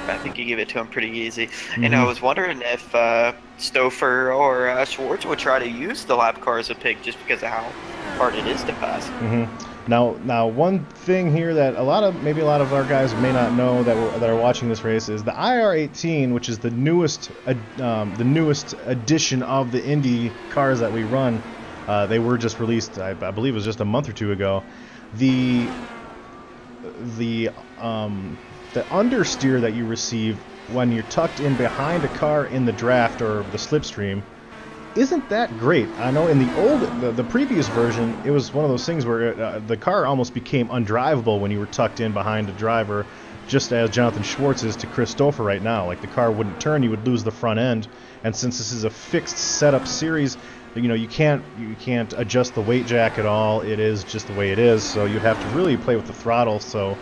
I think you give it to him pretty easy. Mm-hmm. And I was wondering if Stouffer or Schwartz would try to use the lap car as a pick just because of how hard it is to pass. Mm-hmm. Now, one thing here that maybe a lot of our guys may not know that are watching this race is the IR18, which is the newest edition of the Indy cars that we run. They were just released, I believe, it was just a month or two ago. The understeer that you receive when you're tucked in behind a car in the draft or the slipstream isn't that great. I know in the previous version, it was one of those things where the car almost became undrivable when you were tucked in behind a driver, just as Jonathan Schwartz is to Christopher right now. Like, the car wouldn't turn, you would lose the front end. And since this is a fixed setup series, you can't adjust the weight jack at all. It is just the way it is, so you have to really play with the throttle. So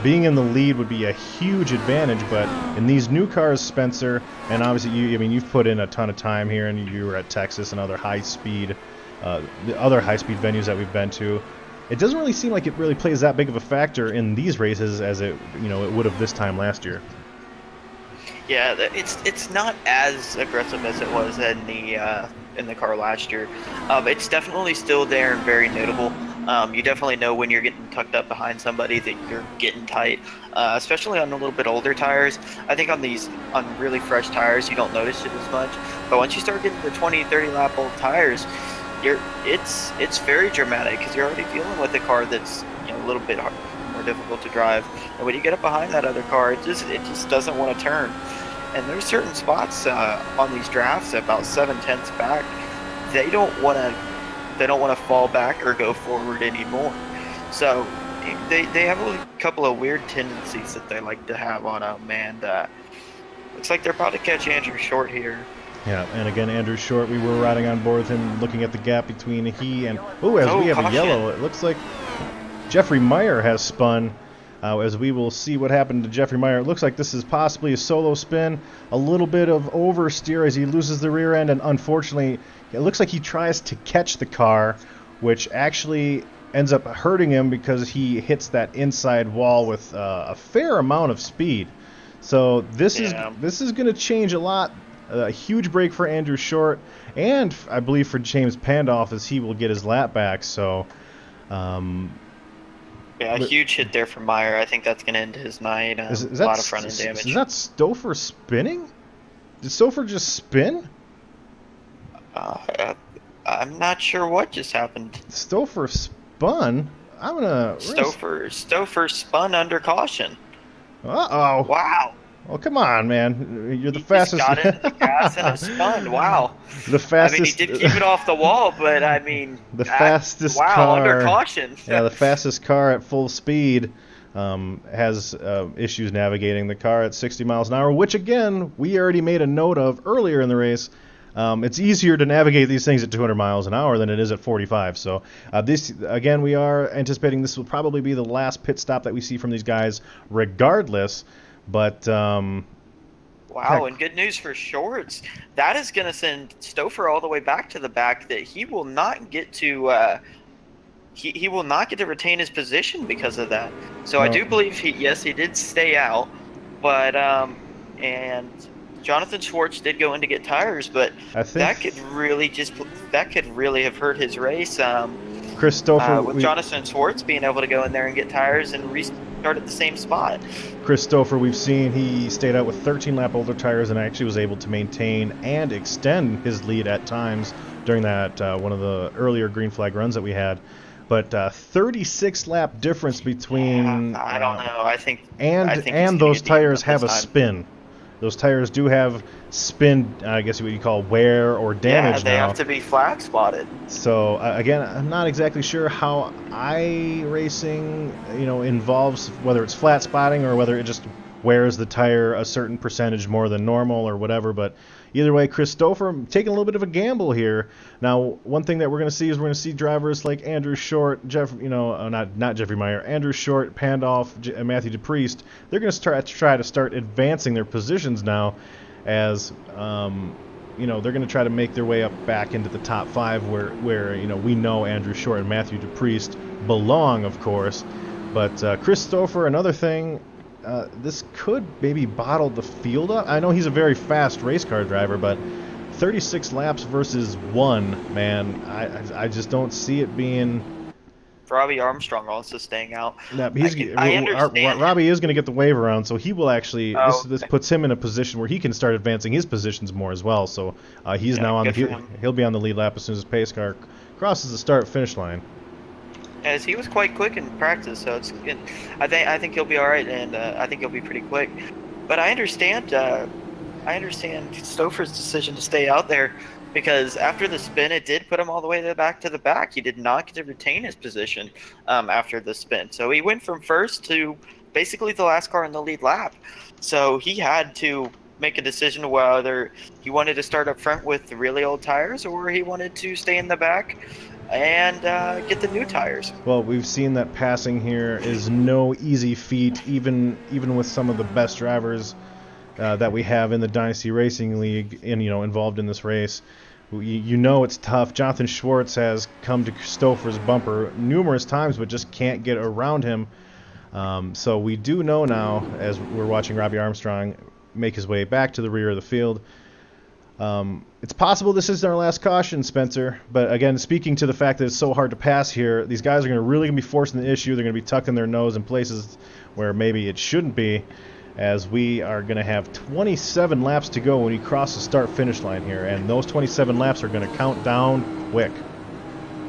being in the lead would be a huge advantage, but in these new cars, Spencer, and obviously you've put in a ton of time here, and you were at Texas and other high-speed venues that we've been to. It doesn't really seem like it really plays that big of a factor in these races as it would have this time last year. Yeah, it's not as aggressive as it was in the car last year. It's definitely still there and very notable. You definitely know when you're getting tucked up behind somebody that you're getting tight, especially on a little bit older tires. I think on really fresh tires, you don't notice it as much. But once you start getting the 20, 30 lap old tires, it's very dramatic because you're already dealing with a car that's a little bit more difficult to drive. And when you get up behind that other car, it just doesn't want to turn. And there's certain spots on these drafts about 7/10 back, they don't want to fall back or go forward anymore. So they have a couple of weird tendencies that they like to have on them, and looks like they're about to catch Andrew Short here. Yeah, and again, Andrew Short, we were riding on board with him, looking at the gap between he and... we have caution. A yellow. It looks like Jeffrey Meyer has spun. As we will see what happened to Jeffrey Meyer. It looks like this is possibly a solo spin, a little bit of oversteer as he loses the rear end, and unfortunately, it looks like he tries to catch the car, which actually ends up hurting him because he hits that inside wall with a fair amount of speed. So this is going to change a lot. A huge break for Andrew Short, and I believe for James Pandolf, as he will get his lap back. So. Yeah, a huge hit there for Meyer. I think that's going to end his night. A lot of front end damage. Is that Stouffer spinning? Did Stouffer just spin? I'm not sure what just happened. Stouffer spun? Stouffer spun under caution. Uh-oh. Wow. Oh, come on, man. You're the fastest. He just got into the gas and spun. Wow. The fastest. I mean, he did keep it off the wall, but I mean... the fastest car. Wow, under caution. Yeah, the fastest car at full speed has issues navigating the car at 60 miles an hour, which, again, we already made a note of earlier in the race. It's easier to navigate these things at 200 miles an hour than it is at 45. So this, again, we are anticipating this will probably be the last pit stop that we see from these guys regardless. But wow, and good news for Shorts. That is going to send Stouffer all the way back to the back, that he will not get to he will not get to retain his position because of that. So I do believe he did stay out, but and Jonathan Schwartz did go in to get tires, but that could really have hurt his race. Chris Stouffer, with Jonathan Schwartz being able to go in there and get tires and restart at the same spot. Chris Stouffer, we've seen he stayed out with 13 lap older tires and actually was able to maintain and extend his lead at times during that one of the earlier green flag runs that we had. But 36 lap difference between I don't know. I think those tires have a spin. Those tires do have spin, I guess what you call wear or damage. Yeah, they have to be flag spotted. So again, I'm not exactly sure how iRacing, involves whether it's flat spotting or whether it just wears the tire a certain percentage more than normal or whatever. But either way, Chris Stouffer taking a little bit of a gamble here. Now, one thing that we're going to see is we're going to see drivers like Andrew Short, not Jeffrey Meyer, Andrew Short, Pandolf, and Matthew DePriest. They're going to try to start advancing their positions now, as they're going to try to make their way up back into the top 5, where we know Andrew Short and Matthew DePriest belong, of course. But Chris Stouffer, another thing. This could maybe bottle the field up. I know he's a very fast race car driver, but 36 laps versus 1, man, I just don't see it being. Robbie Armstrong also staying out. No, I understand. Robbie is going to get the wave around, so he will actually. This puts him in a position where he can start advancing his positions more as well. So he's now on he'll be on the lead lap as soon as his pace car crosses the start-finish line. As he was quite quick in practice, so it's good. I think he'll be all right, and I think he'll be pretty quick. But I understand Stouffer's decision to stay out there, because after the spin, it did put him all the way back to the back. He did not get to retain his position after the spin, so he went from first to basically the last car in the lead lap. So he had to make a decision whether he wanted to start up front with the really old tires or he wanted to stay in the back and get the new tires. Well, we've seen that passing here is no easy feat, even with some of the best drivers that we have in the Dynasty Racing League, and involved in this race. It's tough. Jonathan Schwartz has come to Stouffer's bumper numerous times, but just can't get around him. So we do know now, as we're watching Robbie Armstrong make his way back to the rear of the field. It's possible this is our last caution, Spencer, but again, speaking to the fact that it's so hard to pass here, these guys are really going to be forcing the issue. They're going to be tucking their nose in places where maybe it shouldn't be, as we are going to have 27 laps to go when we cross the start-finish line here, and those 27 laps are going to count down quick.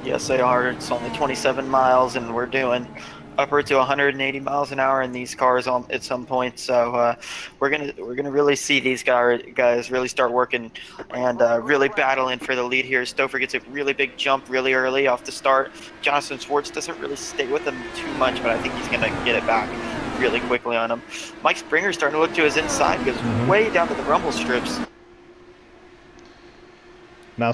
Yes, they are. It's only 27 miles, and we're doing upwards to 180 miles an hour in these cars at some point. So we're gonna really see these guys really start working and really battling for the lead here. Stouffer gets a really big jump really early off the start. Jonathan Schwartz doesn't really stay with him too much, but I think he's gonna get it back really quickly on him. Mike Springer's starting to look to his inside, goes way down to the rumble strips. Now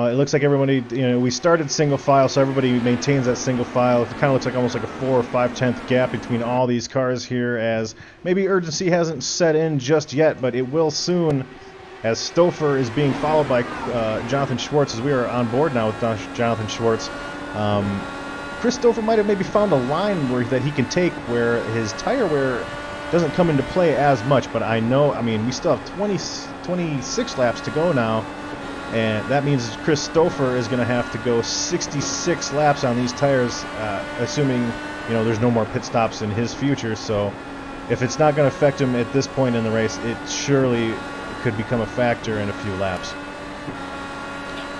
it looks like everybody, we started single file, so everybody maintains that single file. It kind of looks like almost like a 4 or 5/10 gap between all these cars here, as maybe urgency hasn't set in just yet, but it will soon, as Stouffer is being followed by Jonathan Schwartz, as we are on board now with Jonathan Schwartz. Chris Stouffer might have maybe found a line that he can take where his tire wear doesn't come into play as much, but we still have 26 laps to go now. And that means Chris Stouffer is going to have to go 66 laps on these tires, assuming there's no more pit stops in his future. So if it's not going to affect him at this point in the race, it surely could become a factor in a few laps.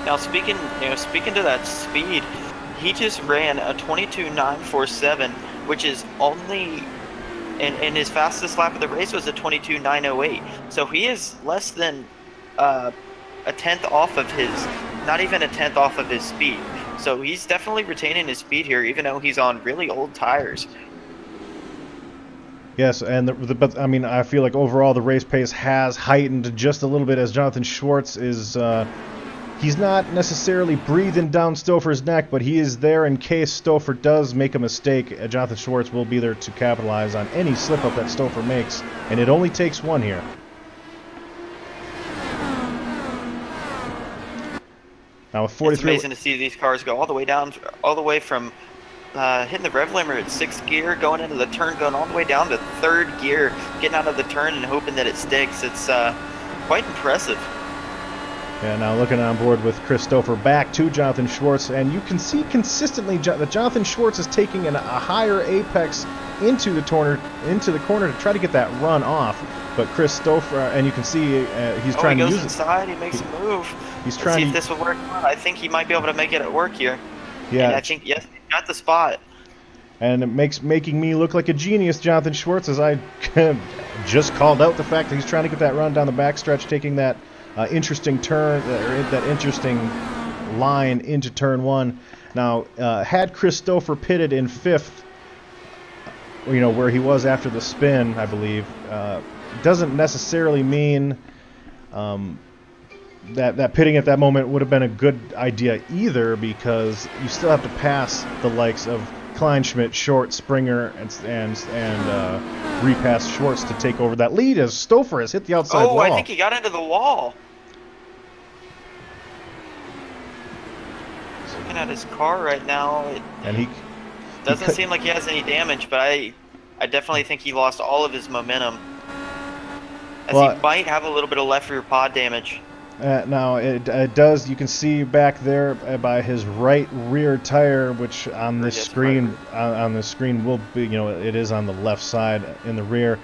Now speaking to that speed, he just ran a 22.947, which is only, and his fastest lap of the race was a 22.908. So he is less than a tenth off of not even a tenth off of his speed. So he's definitely retaining his speed here, even though he's on really old tires. Yes, and but I mean, I feel like overall the race pace has heightened just a little bit as Jonathan Schwartz is. He's not necessarily breathing down Stouffer's neck, but he is there in case Stauffer does make a mistake. Jonathan Schwartz will be there to capitalize on any slip-up that Stauffer makes, and it only takes one here. Now with 43, it's amazing to see these cars go all the way down, all the way from hitting the rev limiter at 6th gear, going into the turn, going all the way down to 3rd gear, getting out of the turn and hoping that it sticks. It's quite impressive. Yeah, now looking on board with Chris Stauffer back to Jonathan Schwartz, and you can see consistently that Jonathan Schwartz is taking a higher apex into the corner to try to get that run off. But Chris Stauffer, and you can see he's trying to use it. He goes inside, he makes a move. He's trying to see if this will work. I think he might be able to make it work here. Yeah. And I think, yes, he got the spot. And it making me look like a genius, Jonathan Schwartz, as I just called out the fact that he's trying to get that run down the backstretch, taking that interesting turn, that interesting line into turn 1. Now, had Chris Stauffer pitted in 5th, where he was after the spin, I believe, doesn't necessarily mean that pitting at that moment would have been a good idea either, because you still have to pass the likes of Kleinschmidt, Short, Springer, and repass Schwartz to take over that lead as Stauffer has hit the outside wall. Oh, I think he got into the wall. Looking at his car right now, and doesn't seem like he has any damage, but I definitely think he lost all of his momentum, as he might have a little bit of left rear pod damage. Now it does. You can see back there by his right rear tire, which on this screen will be, it is on the left side in the rear.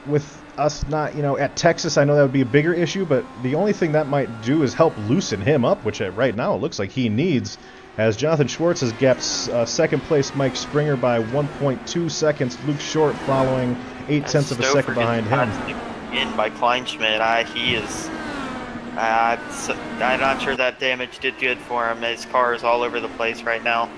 With us not, at Texas, I know that would be a bigger issue, but the only thing that might do is help loosen him up, which right now it looks like he needs, as Jonathan Schwartz has gapped second place Mike Springer by 1.2 seconds. Luke Short following 0.8 of a second behind him. In by Kleinschmidt, he is. I'm not sure that damage did good for him. His car is all over the place right now.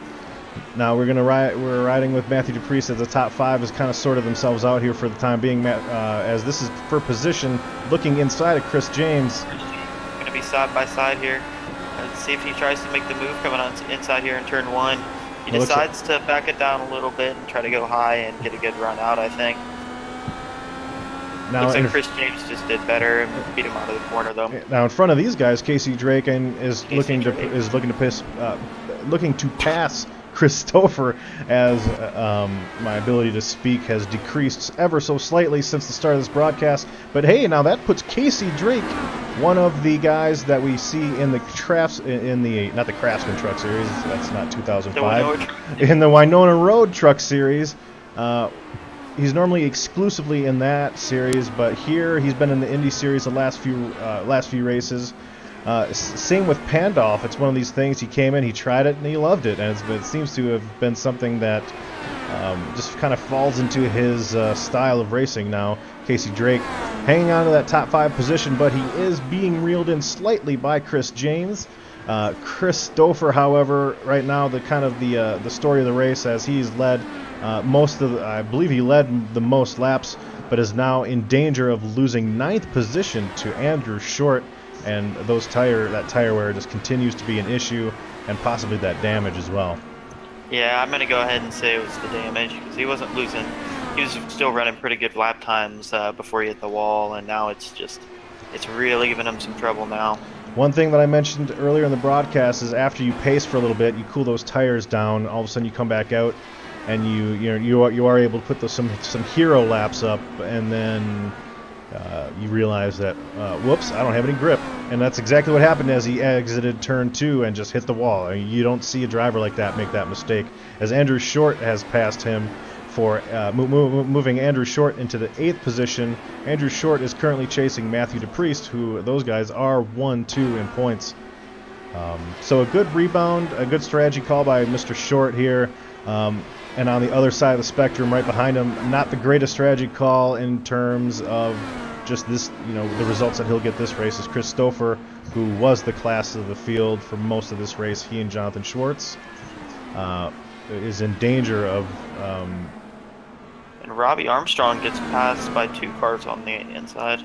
Now we're riding with Matthew DePriest as the top 5 has kind of sorted themselves out here for the time being, as this is for position, looking inside of Chris James. Going to be side by side here. Let's see if he tries to make the move coming on inside here in turn 1. He decides to back it down a little bit and try to go high and get a good run out, I think. Now, looks like Chris James just did better and beat him out of the corner, though. Now in front of these guys, Casey Drake is looking to pass Chris Stauffer, as my ability to speak has decreased ever so slightly since the start of this broadcast. But hey, now that puts Casey Drake, one of the guys that we see in the not the Craftsman Truck Series, that's not 2005, in the Winona Road Truck Series. He's normally exclusively in that series, but here he's been in the Indy Series the last few races. Same with Pandolf. It's one of these things. He came in, he tried it, and he loved it. And it seems to have been something that just kind of falls into his style of racing now. Casey Drake hanging on to that top 5 position, but he is being reeled in slightly by Chris James. Chris Stauffer, however, right now the story of the race, as he's led I believe he led the most laps, but is now in danger of losing 9th position to Andrew Short, and that tire wear just continues to be an issue, and possibly that damage as well. Yeah, I'm going to go ahead and say it was the damage, because he wasn't losing. He was still running pretty good lap times before he hit the wall, and now it's really giving him some trouble now. One thing that I mentioned earlier in the broadcast is after you pace for a little bit, you cool those tires down, all of a sudden you come back out, and you are able to put some hero laps up, and then you realize that whoops, I don't have any grip, and that's exactly what happened as he exited turn 2 and just hit the wall. I mean, you don't see a driver like that make that mistake, as Andrew Short has passed him for moving Andrew Short into the 8th position. Andrew Short is currently chasing Matthew DePriest, who those guys are 1-2 in points. So a good rebound, a good strategy call by Mr. Short here. And on the other side of the spectrum, right behind him, not the greatest strategy call in terms of just this, the results that he'll get this race, is Chris Stauffer, who was the class of the field for most of this race. He and Jonathan Schwartz is in danger of And Robbie Armstrong gets passed by 2 cars on the inside.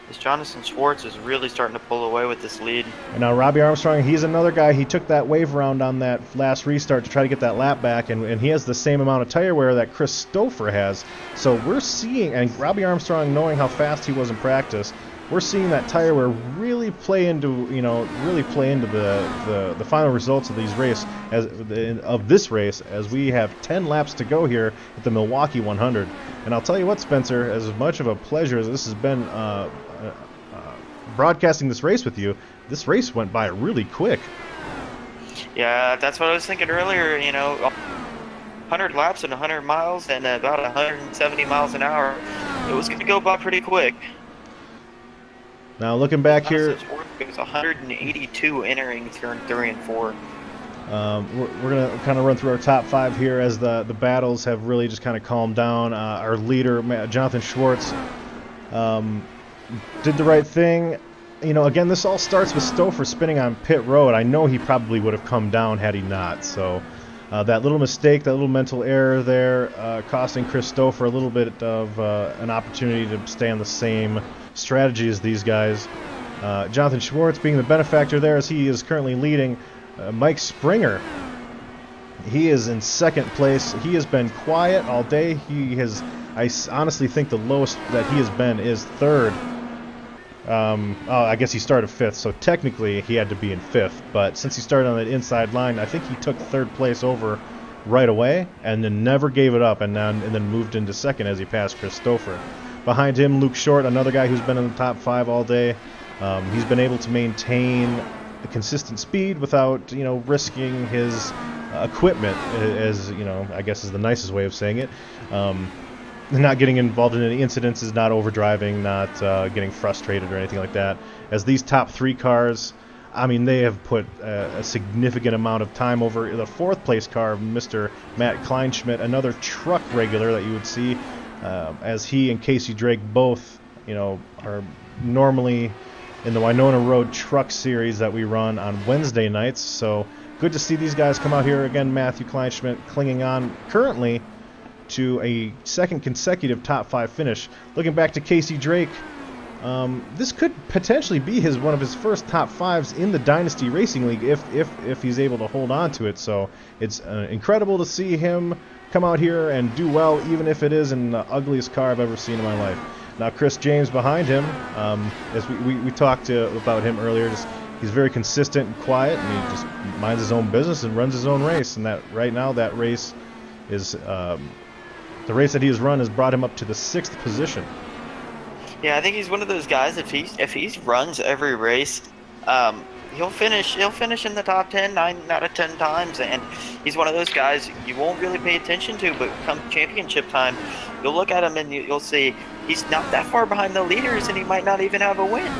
As Jonathan Schwartz is really starting to pull away with this lead. And now Robbie Armstrong, he's another guy. He took that wave around on that last restart to try to get that lap back, and he has the same amount of tire wear that Chris Stouffer has. So we're seeing, and Robbie Armstrong, knowing how fast he was in practice, we're seeing that tire wear really play into, the final results of this race, as we have 10 laps to go here at the Milwaukee 100. And I'll tell you what, Spencer, as much of a pleasure as this has been broadcasting this race with you, this race went by really quick. Yeah, that's what I was thinking earlier. 100 laps and 100 miles and about 170 miles an hour. It was going to go by pretty quick. Now looking back here, it was 182 entering turn 3 and 4. We're going to kind of run through our top 5 here as the battles have really just kind of calmed down. Our leader, Jonathan Schwartz, did the right thing. Again, this all starts with Stouffer spinning on pit road. I know he probably would have come down had he not. So that little mistake, that little mental error there, costing Chris Stouffer a little bit of an opportunity to stay on the same strategy as these guys. Jonathan Schwartz being the benefactor there, as he is currently leading. Mike Springer, he is in second place. He has been quiet all day. I honestly think the lowest that he has been is third. I guess he started 5th, so technically he had to be in 5th. But since he started on that inside line, I think he took 3rd place over right away, and then never gave it up, and then moved into 2nd as he passed Chris Stouffer. Behind him, Luke Short, another guy who's been in the top 5 all day. He's been able to maintain a consistent speed without, risking his equipment, as I guess is the nicest way of saying it. Not getting involved in any incidents, is not overdriving, not getting frustrated or anything like that. As these top 3 cars, they have put a significant amount of time over. The 4th place car, Mr. Matt Kleinschmidt, another truck regular that you would see, as he and Casey Drake both, are normally in the Winona Road Truck Series that we run on Wednesday nights. So good to see these guys come out here again. Matthew Kleinschmidt clinging on currently to a 2nd consecutive top 5 finish. Looking back to Casey Drake, this could potentially be one of his first top 5s in the Dynasty Racing League if he's able to hold on to it. So it's incredible to see him come out here and do well, even if it is in the ugliest car I've ever seen in my life. Now Chris James behind him, as we talked about him earlier, he's very consistent and quiet, and he just minds his own business and runs his own race. And that right now, that race is the race that he has run has brought him up to the 6th position. Yeah, I think he's one of those guys. If he runs every race, he'll finish in the top 10 9 out of 10 times, and he's one of those guys you won't really pay attention to, but come championship time, you'll look at him and you'll see he's not that far behind the leaders, and he might not even have a win.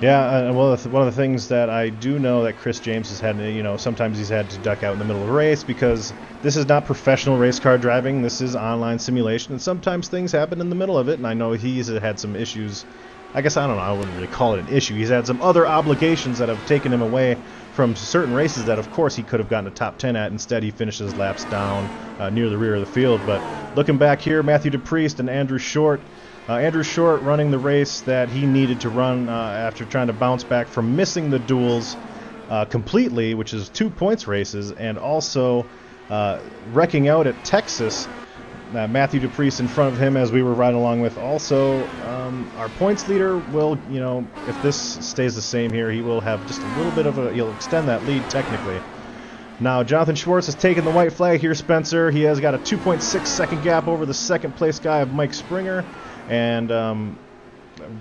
Yeah, well, one of the things that I do know that Chris James has had, sometimes he's had to duck out in the middle of a race because this is not professional race car driving. This is online simulation, and sometimes things happen in the middle of it, and I know he's had some issues. I guess, I don't know, I wouldn't really call it an issue. He's had some other obligations that have taken him away from certain races that, of course, he could have gotten a top 10 at. Instead, he finishes laps down near the rear of the field. But looking back here, Matthew DePriest and Andrew Short. Andrew Short running the race that he needed to run after trying to bounce back from missing the duels completely, which is 2 points races, and also wrecking out at Texas. Matthew DePriest in front of him as we were riding along with. Also, our points leader will, if this stays the same here, he will have just a little bit of he'll extend that lead technically. Now, Jonathan Schwartz has taken the white flag here, Spencer. He has got a 2.6 second gap over the 2nd place guy of Mike Springer. And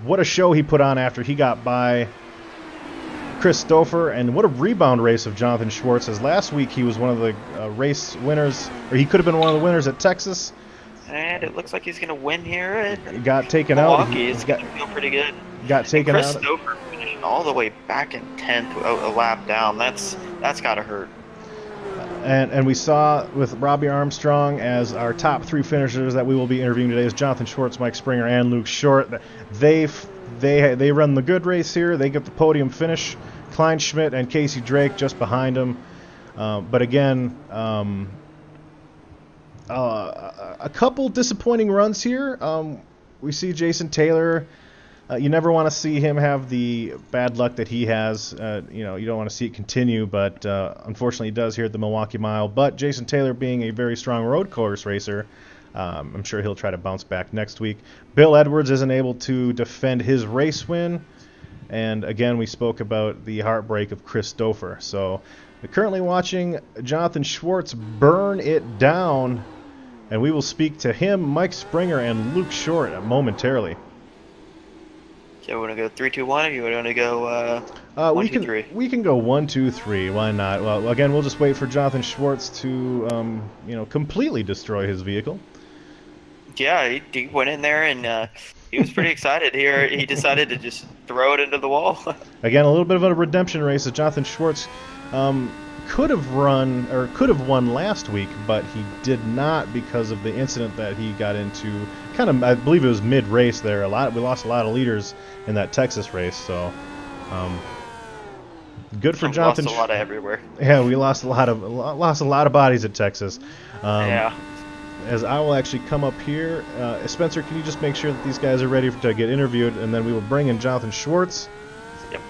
what a show he put on after he got by Chris Stouffer, and what a rebound race of Jonathan Schwartz, as last week he was one of the race winners, or he could have been one of the winners at Texas. And it looks like he's going to win here. He got taken Milwaukee out. Is going to feel pretty good. Got taken Chris out. Stouffer finishing all the way back in 10th, a lap down. That's got to hurt. And we saw with Robbie Armstrong as our top 3 finishers that we will be interviewing today is Jonathan Schwartz, Mike Springer, and Luke Short. They run the good race here. They get the podium finish. Kleinschmidt and Casey Drake just behind him. But again, a couple disappointing runs here. We see Jason Taylor. You never want to see him have the bad luck that he has. You don't want to see it continue, but unfortunately he does here at the Milwaukee Mile. But Jason Taylor, being a very strong road course racer, I'm sure he'll try to bounce back next week. Bill Edwards isn't able to defend his race win. And again, we spoke about the heartbreak of Chris Stouffer. So we're currently watching Jonathan Schwartz burn it down. And we will speak to him, Mike Springer, and Luke Short momentarily. So we want to go 3, 2, 1, or you want to go 1, 2, 3? We can go 1, 2, 3. Why not? Well, again, we'll just wait for Jonathan Schwartz to, completely destroy his vehicle. Yeah, he went in there and he was pretty excited here. He decided to just throw it into the wall. Again, a little bit of a redemption race as Jonathan Schwartz could have won last week, but he did not because of the incident that he got into. Kind of, I believe it was mid-race there. We lost a lot of leaders in that Texas race, so good for Jonathan. Lost a lot of everywhere. Yeah, we lost a lot of bodies at Texas. Yeah. As I will actually come up here, Spencer, can you just make sure that these guys are ready to get interviewed, and then we will bring in Jonathan Schwartz. Yep.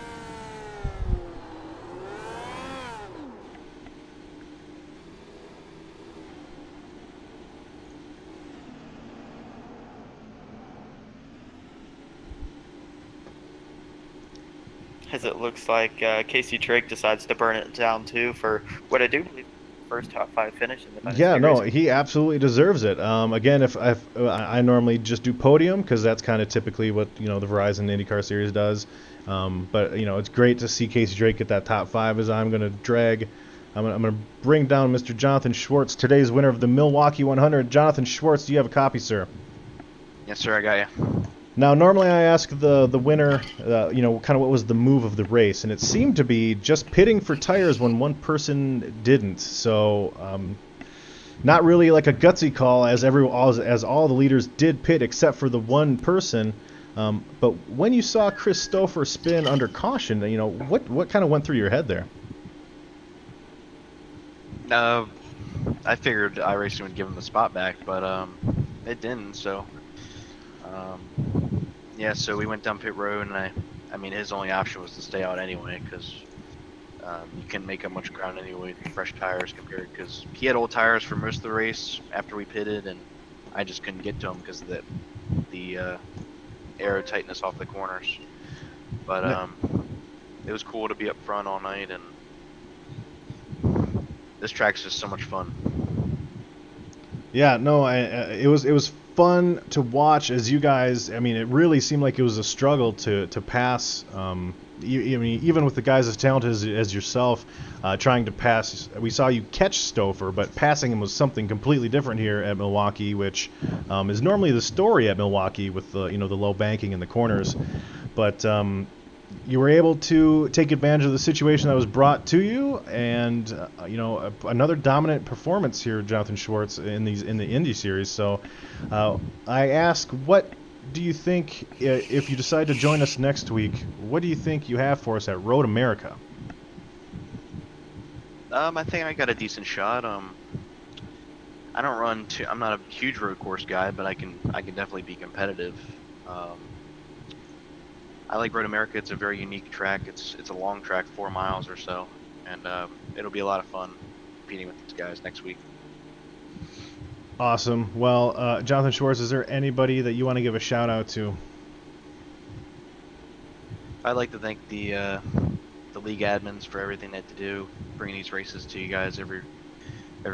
As it looks like Casey Trigg decides to burn it down too for what I do believe first top 5 finish in the Dynasty Racing. He absolutely deserves it. Again, if I normally just do podium because that's kind of typically what the Verizon IndyCar Series does. But it's great to see Casey Drake get that top 5 as I'm going to bring down Mr. Jonathan Schwartz, today's winner of the Milwaukee 100. Jonathan Schwartz, do you have a copy, sir? Yes, sir, I got you. Now, normally I ask the winner, kind of what was the move of the race, and it seemed to be just pitting for tires when one person didn't. So, not really like a gutsy call, as all the leaders did pit except for the one person. But when you saw Chris Stouffer spin under caution, what kind of went through your head there? I figured iRacing would give him the spot back, but it didn't. So. Yeah, so we went down pit road, and I mean, his only option was to stay out anyway, because you couldn't make up much ground anyway with fresh tires compared, because he had old tires for most of the race after we pitted, and I just couldn't get to him because of the aero tightness off the corners. But it was cool to be up front all night, and this track's just so much fun. Yeah, no, it was fun to watch as you guys. I mean, it really seemed like it was a struggle to pass. Even with the guys as talented as yourself, trying to pass. We saw you catch Stouffer, but passing him was something completely different here at Milwaukee, which is normally the story at Milwaukee with the the low banking in the corners. But you were able to take advantage of the situation that was brought to you, and another dominant performance here, Jonathan Schwartz, in the Indy Series. So I ask, what do you think, if you decide to join us next week, what do you think you have for us at Road America? I think I got a decent shot. I don't run I'm not a huge road course guy, but I can definitely be competitive. I like Road America. It's a very unique track. It's a long track, 4 miles or so, and it'll be a lot of fun competing with these guys next week. Awesome. Well, Jonathan Schwartz, is there anybody that you want to give a shout out to? I'd like to thank the league admins for everything they do, bringing these races to you guys every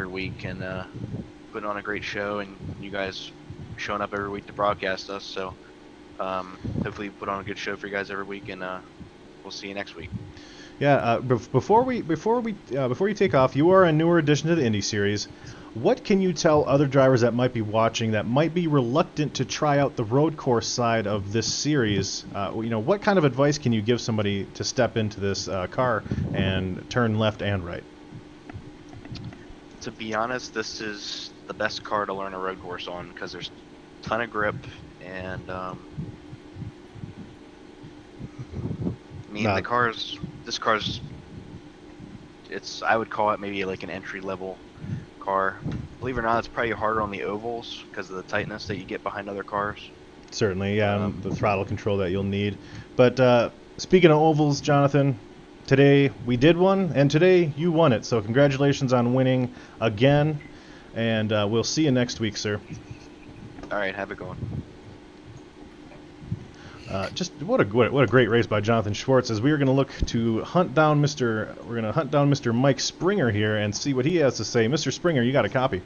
week, and putting on a great show, and you guys showing up every week to broadcast us. So hopefully put on a good show for you guys every week, and we'll see you next week. Yeah. Before you take off, you are a newer addition to the Indy Series. What can you tell other drivers that might be watching that might be reluctant to try out the road course side of this series? What kind of advice can you give somebody to step into this car and turn left and right? To be honest, this is the best car to learn a road course on, because there's a ton of grip, and this car's, I would call it maybe like an entry level car. Believe it or not, it's probably harder on the ovals because of the tightness that you get behind other cars. Certainly, yeah, and the throttle control that you'll need. But speaking of ovals, Jonathan, today we did one, and today you won it. So congratulations on winning again, and we'll see you next week, sir. All right, have a good one. Just what a great race by Jonathan Schwartz. As we are going to look to hunt down Mr. Mike Springer here and see what he has to say. Mr. Springer, you got a copy?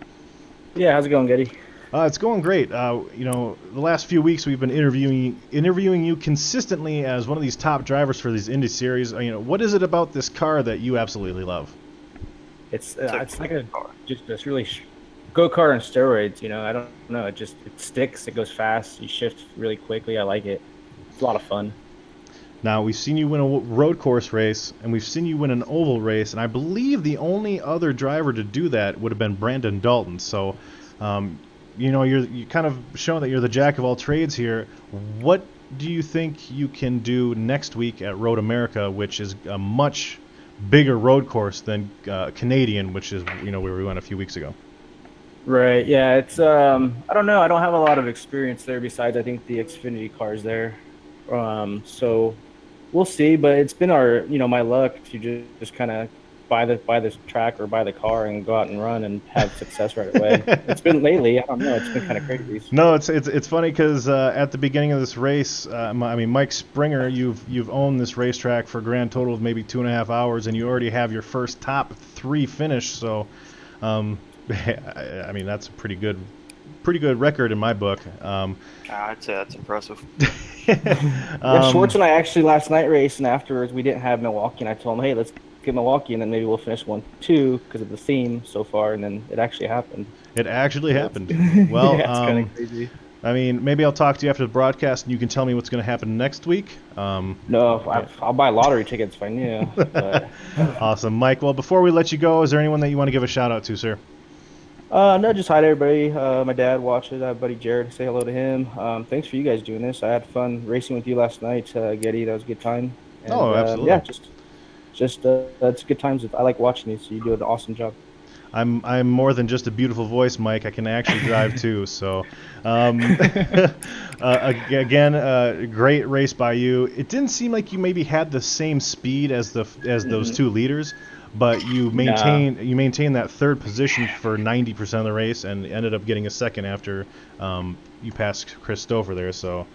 Yeah, how's it going, Getty? It's going great. You know, the last few weeks we've been interviewing you consistently as one of these top drivers for these Indy series. You know, what is it about this car that you absolutely love? It's like just this really go-kart on steroids. You know, I don't know. It sticks. It goes fast. You shift really quickly. I like it. It's a lot of fun. Now, we've seen you win a road course race, and we've seen you win an oval race, and I believe the only other driver to do that would have been Brandon Dalton. So, you know, you kind of shown that you're the jack of all trades here. What do you think you can do next week at Road America, which is a much bigger road course than Canadian, which is, you know, where we went a few weeks ago? Right. Yeah. It's I don't know. I don't have a lot of experience there. Besides, I think the Xfinity cars there. So we'll see. But it's been my luck to just kind of buy this track or buy the car and go out and run and have success right away. It's been lately. I don't know. It's been kind of crazy. No, it's funny because at the beginning of this race, I mean, Mike Springer, you've owned this racetrack for a grand total of maybe 2.5 hours, and you already have your first top 3 finish. So, I mean, that's a pretty good record in my book. I'd say that's impressive. Schwartz and I actually last night raced, and afterwards we didn't have Milwaukee, and I told him, hey, let's get Milwaukee, and then maybe we'll finish 1-2 because of the theme so far, and then it actually happened. It actually happened. Well, yeah, it's kind of crazy. I mean, maybe I'll talk to you after the broadcast, and you can tell me what's going to happen next week. No, I'll buy lottery tickets if I knew. But... Awesome, Mike. Well, before we let you go, is there anyone that you want to give a shout out to, sir? No, just hi to everybody. My dad watches. I have buddy Jared. Say hello to him. Thanks for you guys doing this. I had fun racing with you last night, Getty. That was a good time. And, absolutely. Yeah, just that's good times. I like watching you. So you do an awesome job. I'm more than just a beautiful voice, Mike. I can actually drive too. So, again, great race by you. It didn't seem like you maybe had the same speed as those two leaders, but you maintained that third position for 90% of the race and ended up getting a second after you passed Chris Stover there. So,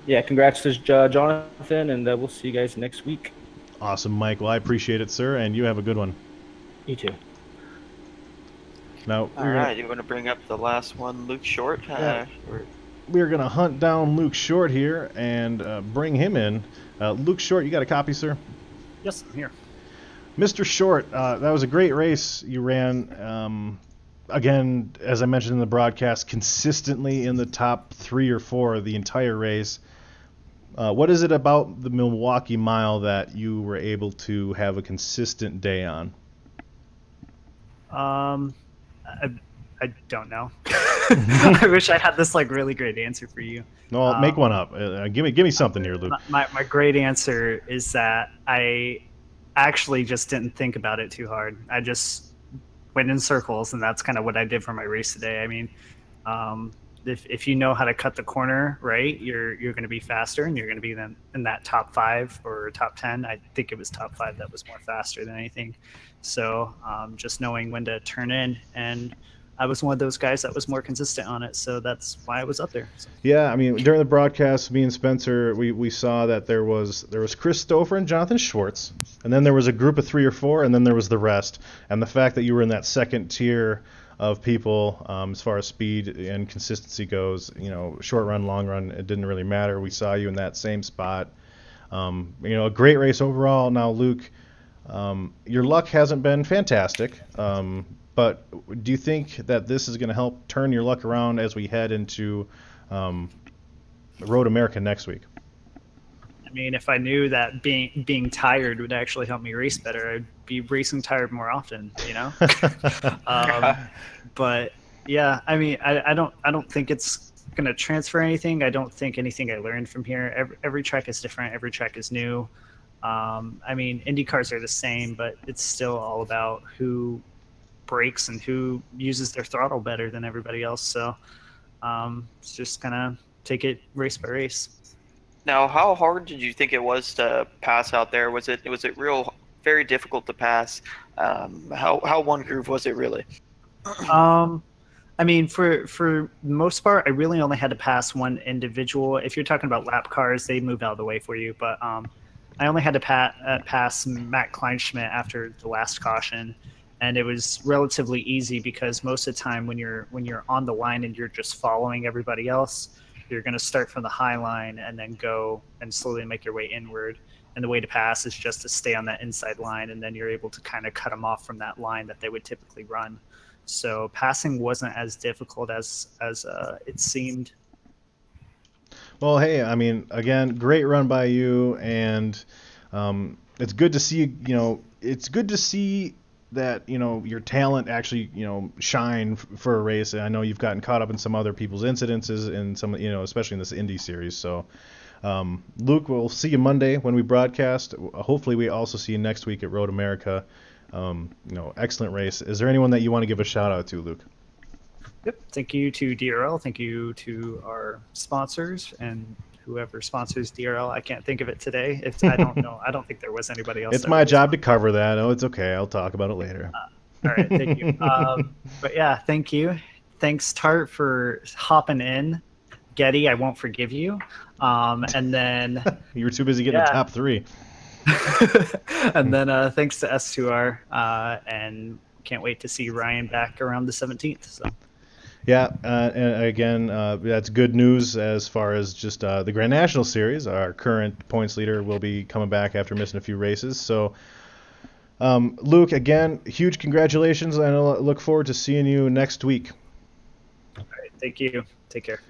yeah, congrats to Jonathan, and we'll see you guys next week. Awesome, Mike. Well, I appreciate it, sir, and you have a good one. You too. Now, all right, you want to bring up the last one, Luke Short? We're going to hunt down Luke Short here and bring him in. Luke Short, you got a copy, sir? Yes, I'm here. Mr. Short, that was a great race you ran. Again, as I mentioned in the broadcast, consistently in the top 3 or 4 the entire race. What is it about the Milwaukee Mile that you were able to have a consistent day on? I don't know. I wish I had this like really great answer for you. No, make one up. Give me something here, Luke. My great answer is that I actually just didn't think about it too hard. I just went in circles, and that's kind of what I did for my race today. I mean, if you know how to cut the corner right, you're going to be faster, and you're going to be in that top 5 or top 10. I think it was top 5 that was more faster than anything. So just knowing when to turn in, and I was one of those guys that was more consistent on it, so that's why I was up there. So. Yeah, I mean, during the broadcast, me and Spencer, we saw that there was Chris Stover and Jonathan Schwartz, and then there was a group of 3 or 4, and then there was the rest. And the fact that you were in that second tier of people, as far as speed and consistency goes, you know, short run, long run, it didn't really matter. We saw you in that same spot. You know, a great race overall. Now, Luke, your luck hasn't been fantastic. But do you think that this is going to help turn your luck around as we head into Road America next week? I mean, if I knew that being tired would actually help me race better, I'd be racing tired more often, you know? But yeah, I mean, I don't think it's going to transfer anything. I don't think anything I learned from here. Every track is different. Every track is new. I mean, Indy cars are the same, but it's still all about who brakes and who uses their throttle better than everybody else. So it's just kind of take it race by race. Now, how hard did you think it was to pass out there? Was it very difficult to pass? How one groove was it really? I mean, for the most part, I really only had to pass one individual. If you're talking about lap cars, they move out of the way for you. But I only had to pass Matt Kleinschmidt after the last caution, and it was relatively easy because most of the time when you're on the line and you're just following everybody else, you're going to start from the high line and then go and slowly make your way inward. And the way to pass is just to stay on that inside line, and then you're able to kind of cut them off from that line that they would typically run. So passing wasn't as difficult as it seemed. Well, hey, I mean, again, great run by you, and it's good to see. It's good to see that your talent actually shine for a race. And I know you've gotten caught up in some other people's incidences and some especially in this Indy series. So Luke, we'll see you Monday when we broadcast. Hopefully we also see you next week at Road America. Excellent race. Is there anyone that you want to give a shout out to, Luke? Yep. Thank you to DRL. Thank you to our sponsors and whoever sponsors DRL. I can't think of it today. I don't know. I don't think there was anybody else. It's my job to cover that. Oh, it's okay. I'll talk about it later. All right. Thank you. But yeah, thank you. Thanks, Tart, for hopping in. Getty, I won't forgive you. And then you were too busy getting the top 3. And then thanks to S2R, and can't wait to see Ryan back around the 17th. So. Yeah, and again, that's good news as far as just the Grand National Series. Our current points leader will be coming back after missing a few races. So, Luke, again, huge congratulations, and I look forward to seeing you next week. All right, thank you. Take care.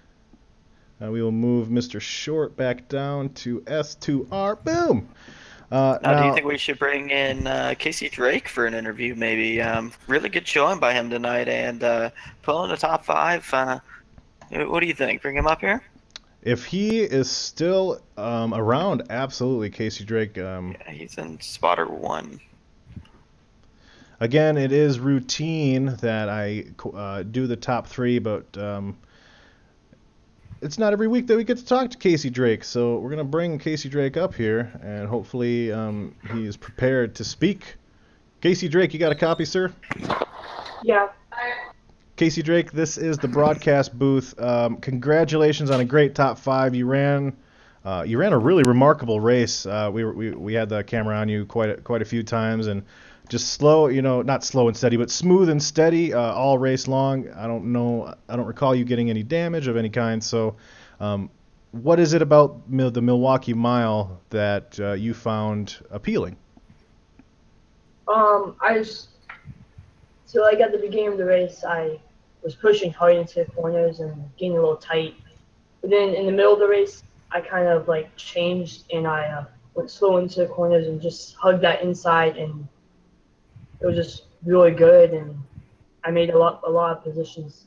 We will move Mr. Short back down to S2R. Boom! Now, do you think we should bring in Casey Drake for an interview? Maybe really good showing by him tonight, and pulling the top 5. What do you think? Bring him up here? If he is still around, absolutely, Casey Drake. Yeah, he's in spotter 1. Again, it is routine that I do the top 3, but it's not every week that we get to talk to Casey Drake, so we're going to bring Casey Drake up here, and hopefully he is prepared to speak. Casey Drake, you got a copy, sir? Yeah. Casey Drake, this is the broadcast booth. Congratulations on a great top 5. You ran a really remarkable race. We had the camera on you quite a few times, and just slow, not slow and steady, but smooth and steady all race long. I don't recall you getting any damage of any kind. So what is it about the Milwaukee Mile that you found appealing? So like at the beginning of the race, I was pushing hard into the corners and getting a little tight. But then in the middle of the race, I kind of like changed and I went slow into the corners and just hugged that inside, and it was just really good, and I made a lot of positions.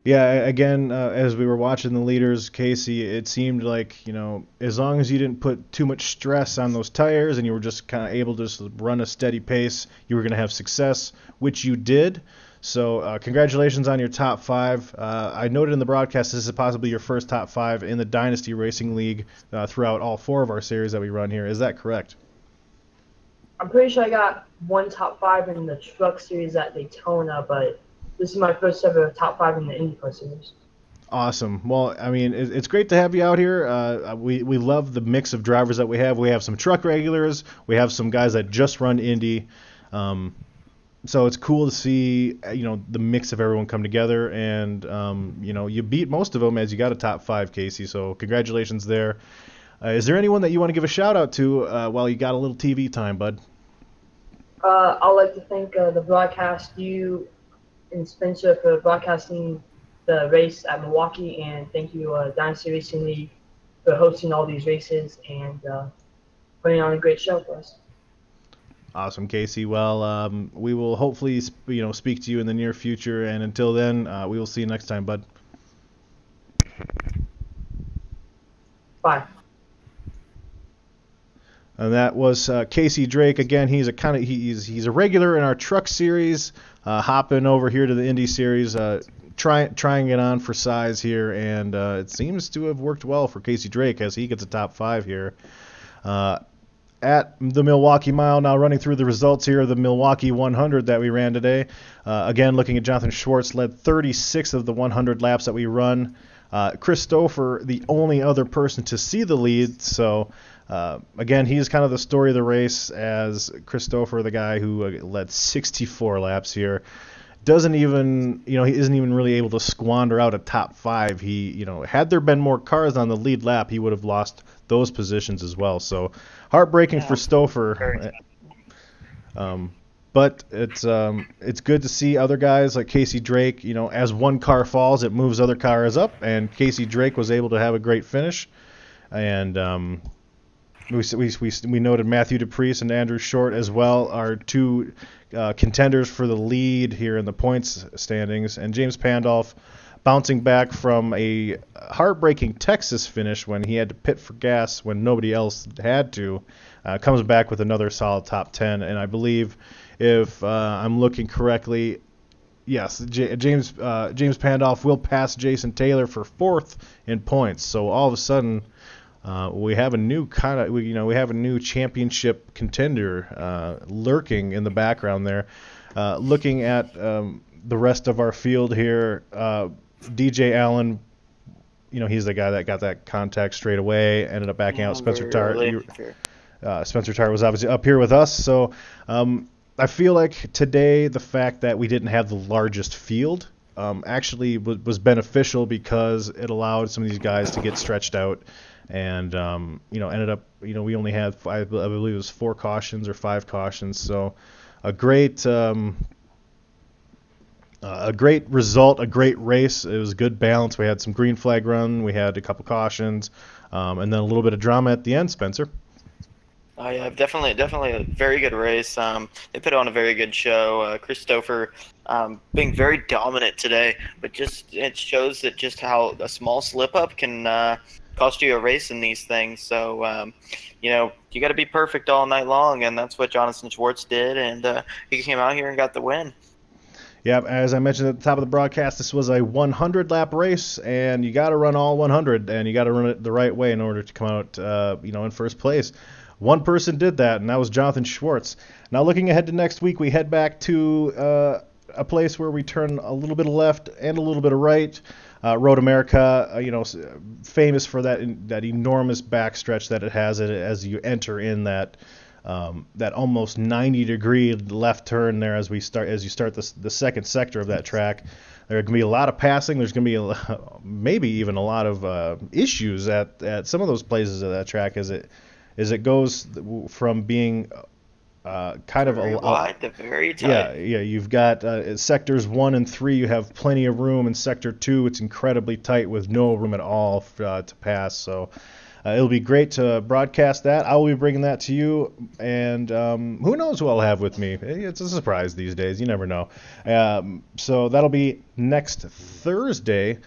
Yeah, again, as we were watching the leaders, Casey, it seemed like, as long as you didn't put too much stress on those tires and you were just kind of able to just run a steady pace, you were going to have success, which you did. So congratulations on your top 5. I noted in the broadcast this is possibly your first top 5 in the Dynasty Racing League throughout all 4 of our series that we run here. Is that correct? I'm pretty sure I got one top 5 in the truck series at Daytona, but this is my first ever top 5 in the IndyCar series. Awesome. Well, I mean, it's great to have you out here. We love the mix of drivers that we have. We have some truck regulars. We have some guys that just run Indy. So it's cool to see, the mix of everyone come together. And, you beat most of them as you got a top 5, Casey. So congratulations there. Is there anyone that you want to give a shout out to while you got a little TV time, bud? I'd like to thank the broadcast, you and Spencer, for broadcasting the race at Milwaukee, and thank you Dynasty Racing League for hosting all these races and putting on a great show for us. Awesome, Casey. Well, we will hopefully speak to you in the near future, and until then, we will see you next time, bud. Bye. And that was Casey Drake. Again, he's a regular in our truck series, hopping over here to the Indy series, trying it on for size here, and it seems to have worked well for Casey Drake as he gets a top 5 here. At the Milwaukee Mile, now running through the results here of the Milwaukee 100 that we ran today. Again, looking at Jonathan Schwartz, led 36 of the 100 laps that we run. Christopher, the only other person to see the lead, so again, he's kind of the story of the race, as Christopher, the guy who led 64 laps here, doesn't even, he isn't even really able to squander out a top 5. He, had there been more cars on the lead lap, he would have lost those positions as well. So heartbreaking for Stouffer. But it's good to see other guys like Casey Drake. As one car falls, it moves other cars up, and Casey Drake was able to have a great finish. And we noted Matthew DePriest and Andrew Short as well, our 2 contenders for the lead here in the points standings, and James Pandolf bouncing back from a heartbreaking Texas finish when he had to pit for gas when nobody else had to, comes back with another solid top 10, and I believe, if I'm looking correctly, yes, James Pandolf will pass Jason Taylor for 4th in points. So all of a sudden, we have a new we have a new championship contender lurking in the background there. Looking at the rest of our field here, DJ Allen, he's the guy that got that contact straight away, ended up backing out. Spencer Tart was obviously up here with us, so I feel like today the fact that we didn't have the largest field actually was beneficial, because it allowed some of these guys to get stretched out. And ended up, we only had I believe it was 4 cautions or 5 cautions. So a great result, a great race. It was a good balance. We had some green flag run, we had a couple cautions, and then a little bit of drama at the end. Spencer. Oh yeah, definitely a very good race. They put on a very good show. Christopher being very dominant today, but it shows that just how a small slip up can cost you a race in these things. So, you got to be perfect all night long, and that's what Jonathan Schwartz did, and he came out here and got the win. Yeah, as I mentioned at the top of the broadcast, this was a 100-lap race, and you got to run all 100, and you got to run it the right way in order to come out, in first place. One person did that, and that was Jonathan Schwartz. Now, looking ahead to next week, we head back to a place where we turn a little bit of left and a little bit of right. Road America, famous for that enormous backstretch that it has as you enter in that almost 90-degree left turn there as you start the second sector of that track. There can be a lot of passing. There's going to be maybe even a lot of issues at some of those places of that track as it goes from being kind of very wide to very tight. Yeah. You've got sectors 1 and 3. You have plenty of room. In sector 2, it's incredibly tight with no room at all to pass. So it'll be great to broadcast that. I will be bringing that to you, and who knows who I'll have with me? It's a surprise these days. You never know. So that'll be next Thursday,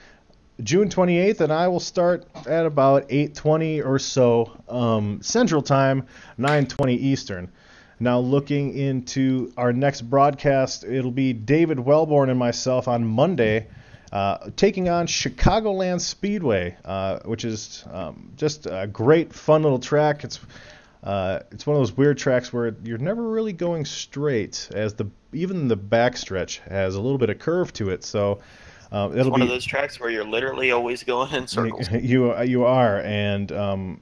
June 28th, and I will start at about 8:20 or so Central Time, 9:20 Eastern. Now, looking into our next broadcast, it'll be David Wellborn and myself on Monday, taking on Chicagoland Speedway, which is just a great, fun little track. It's one of those weird tracks where you're never really going straight, as even the backstretch has a little bit of curve to it. So it's one of those tracks where you're literally always going in circles. You are, and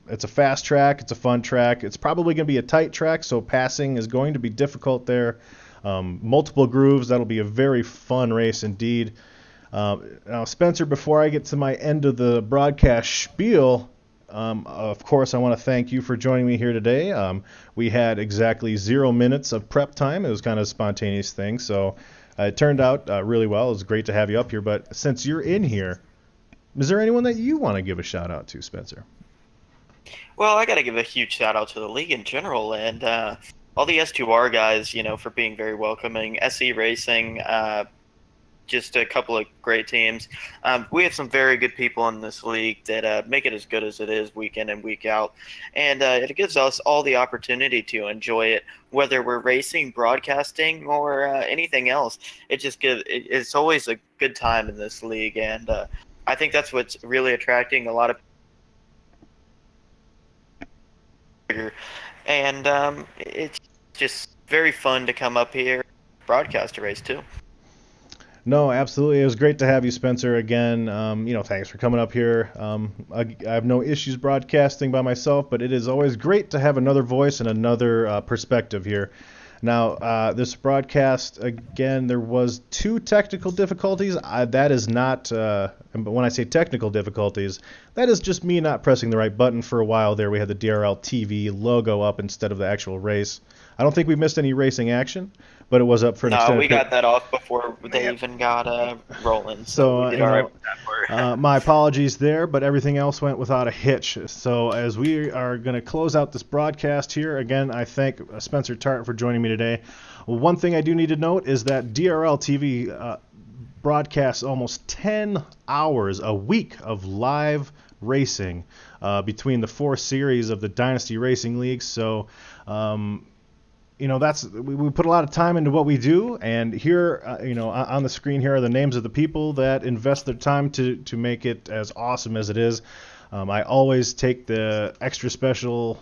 it's a fast track. It's a fun track. It's probably going to be a tight track, so passing is going to be difficult there. Multiple grooves. That'll be a very fun race indeed. Now, Spencer, before I get to my end of the broadcast spiel, of course, I want to thank you for joining me here today. We had exactly 0 minutes of prep time. It was kind of a spontaneous thing, so it turned out really well. It was great to have you up here. But since you're in here, is there anyone that you want to give a shout out to, Spencer? Well, I got to give a huge shout out to the league in general, and all the S2R guys, for being very welcoming. SE Racing, just a couple of great teams. We have some very good people in this league that make it as good as it is week in and week out, and it gives us all the opportunity to enjoy it, whether we're racing, broadcasting, or anything else. It's always a good time in this league, and I think that's what's really attracting a lot of people. And it's just very fun to come up here, broadcast a race too. No, absolutely. It was great to have you, Spencer, again. Thanks for coming up here. I have no issues broadcasting by myself, but it is always great to have another voice and another perspective here. Now, this broadcast, again, there was 2 technical difficulties. That is not, but when I say technical difficulties, that is just me not pressing the right button for a while there. We had the DRL TV logo up instead of the actual race. I don't think we missed any racing action, but it was up for an extended No, we got that off before they even got rolling. So we did all right with that part. my apologies there, but everything else went without a hitch. So as we are going to close out this broadcast here, again, I thank Spencer Tart for joining me today. One thing I do need to note is that DRL TV broadcasts almost 10 hours a week of live racing between the 4 series of the Dynasty Racing League. So we put a lot of time into what we do, and here, on the screen here are the names of the people that invest their time to make it as awesome as it is. I always take the extra special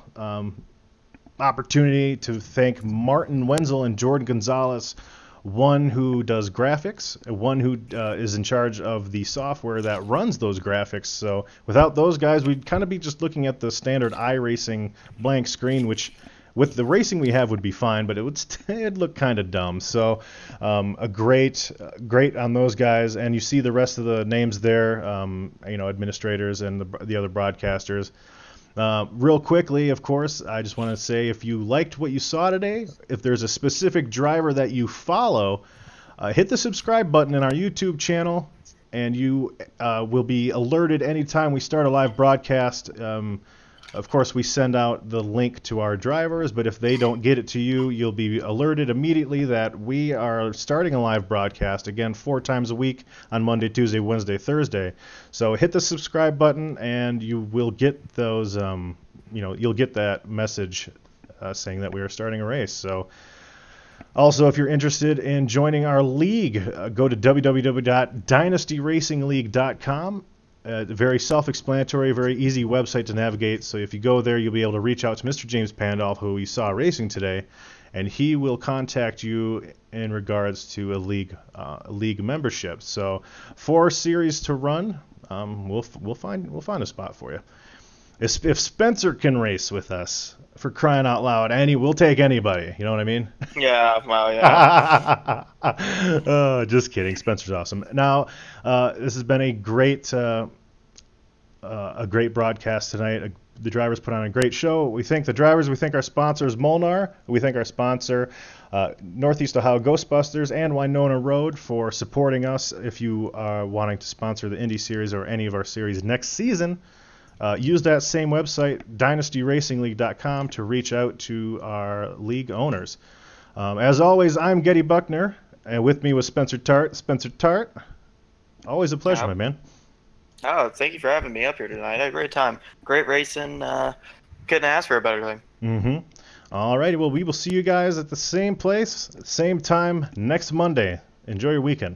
opportunity to thank Martin Wenzel and Jordan Gonzalez, one who does graphics, one who is in charge of the software that runs those graphics. So without those guys, we'd kind of be just looking at the standard iRacing blank screen, which with the racing we have would be fine, but it'd look kind of dumb. So a great on those guys, and you see the rest of the names there, administrators and the other broadcasters. Real quickly, of course, I just want to say, if you liked what you saw today, if there's a specific driver that you follow, hit the subscribe button in our YouTube channel, and you will be alerted anytime we start a live broadcast. Of course, we send out the link to our drivers, but if they don't get it to you, you'll be alerted immediately that we are starting a live broadcast, again, 4 times a week on Monday, Tuesday, Wednesday, Thursday. So hit the subscribe button, and you will get those, you'll get that message saying that we are starting a race. So also, if you're interested in joining our league, go to www.dynastyracingleague.com. Very self-explanatory, very easy website to navigate. So if you go there, you'll be able to reach out to Mr. James Pandolf, who we saw racing today, and he will contact you in regards to a league membership. So 4 series to run. We'll find a spot for you. If Spencer can race with us, for crying out loud, we'll take anybody. You know what I mean? Yeah, well, yeah. Just kidding. Spencer's awesome. Now, this has been a great broadcast tonight. The drivers put on a great show. We thank the drivers. We thank our sponsors, Molnar. We thank our sponsor, Northeast Ohio Ghostbusters and Winona Road, for supporting us. If you are wanting to sponsor the Indy Series or any of our series next season, use that same website, dynastyracingleague.com, to reach out to our league owners. As always, I'm Getty Buckner, and with me was Spencer Tart. Spencer Tart, always a pleasure, my man. Oh, thank you for having me up here tonight. I had a great time. Great racing. Couldn't ask for a better thing. Mm-hmm. All righty. Well, we will see you guys at the same place, same time next Monday. Enjoy your weekend.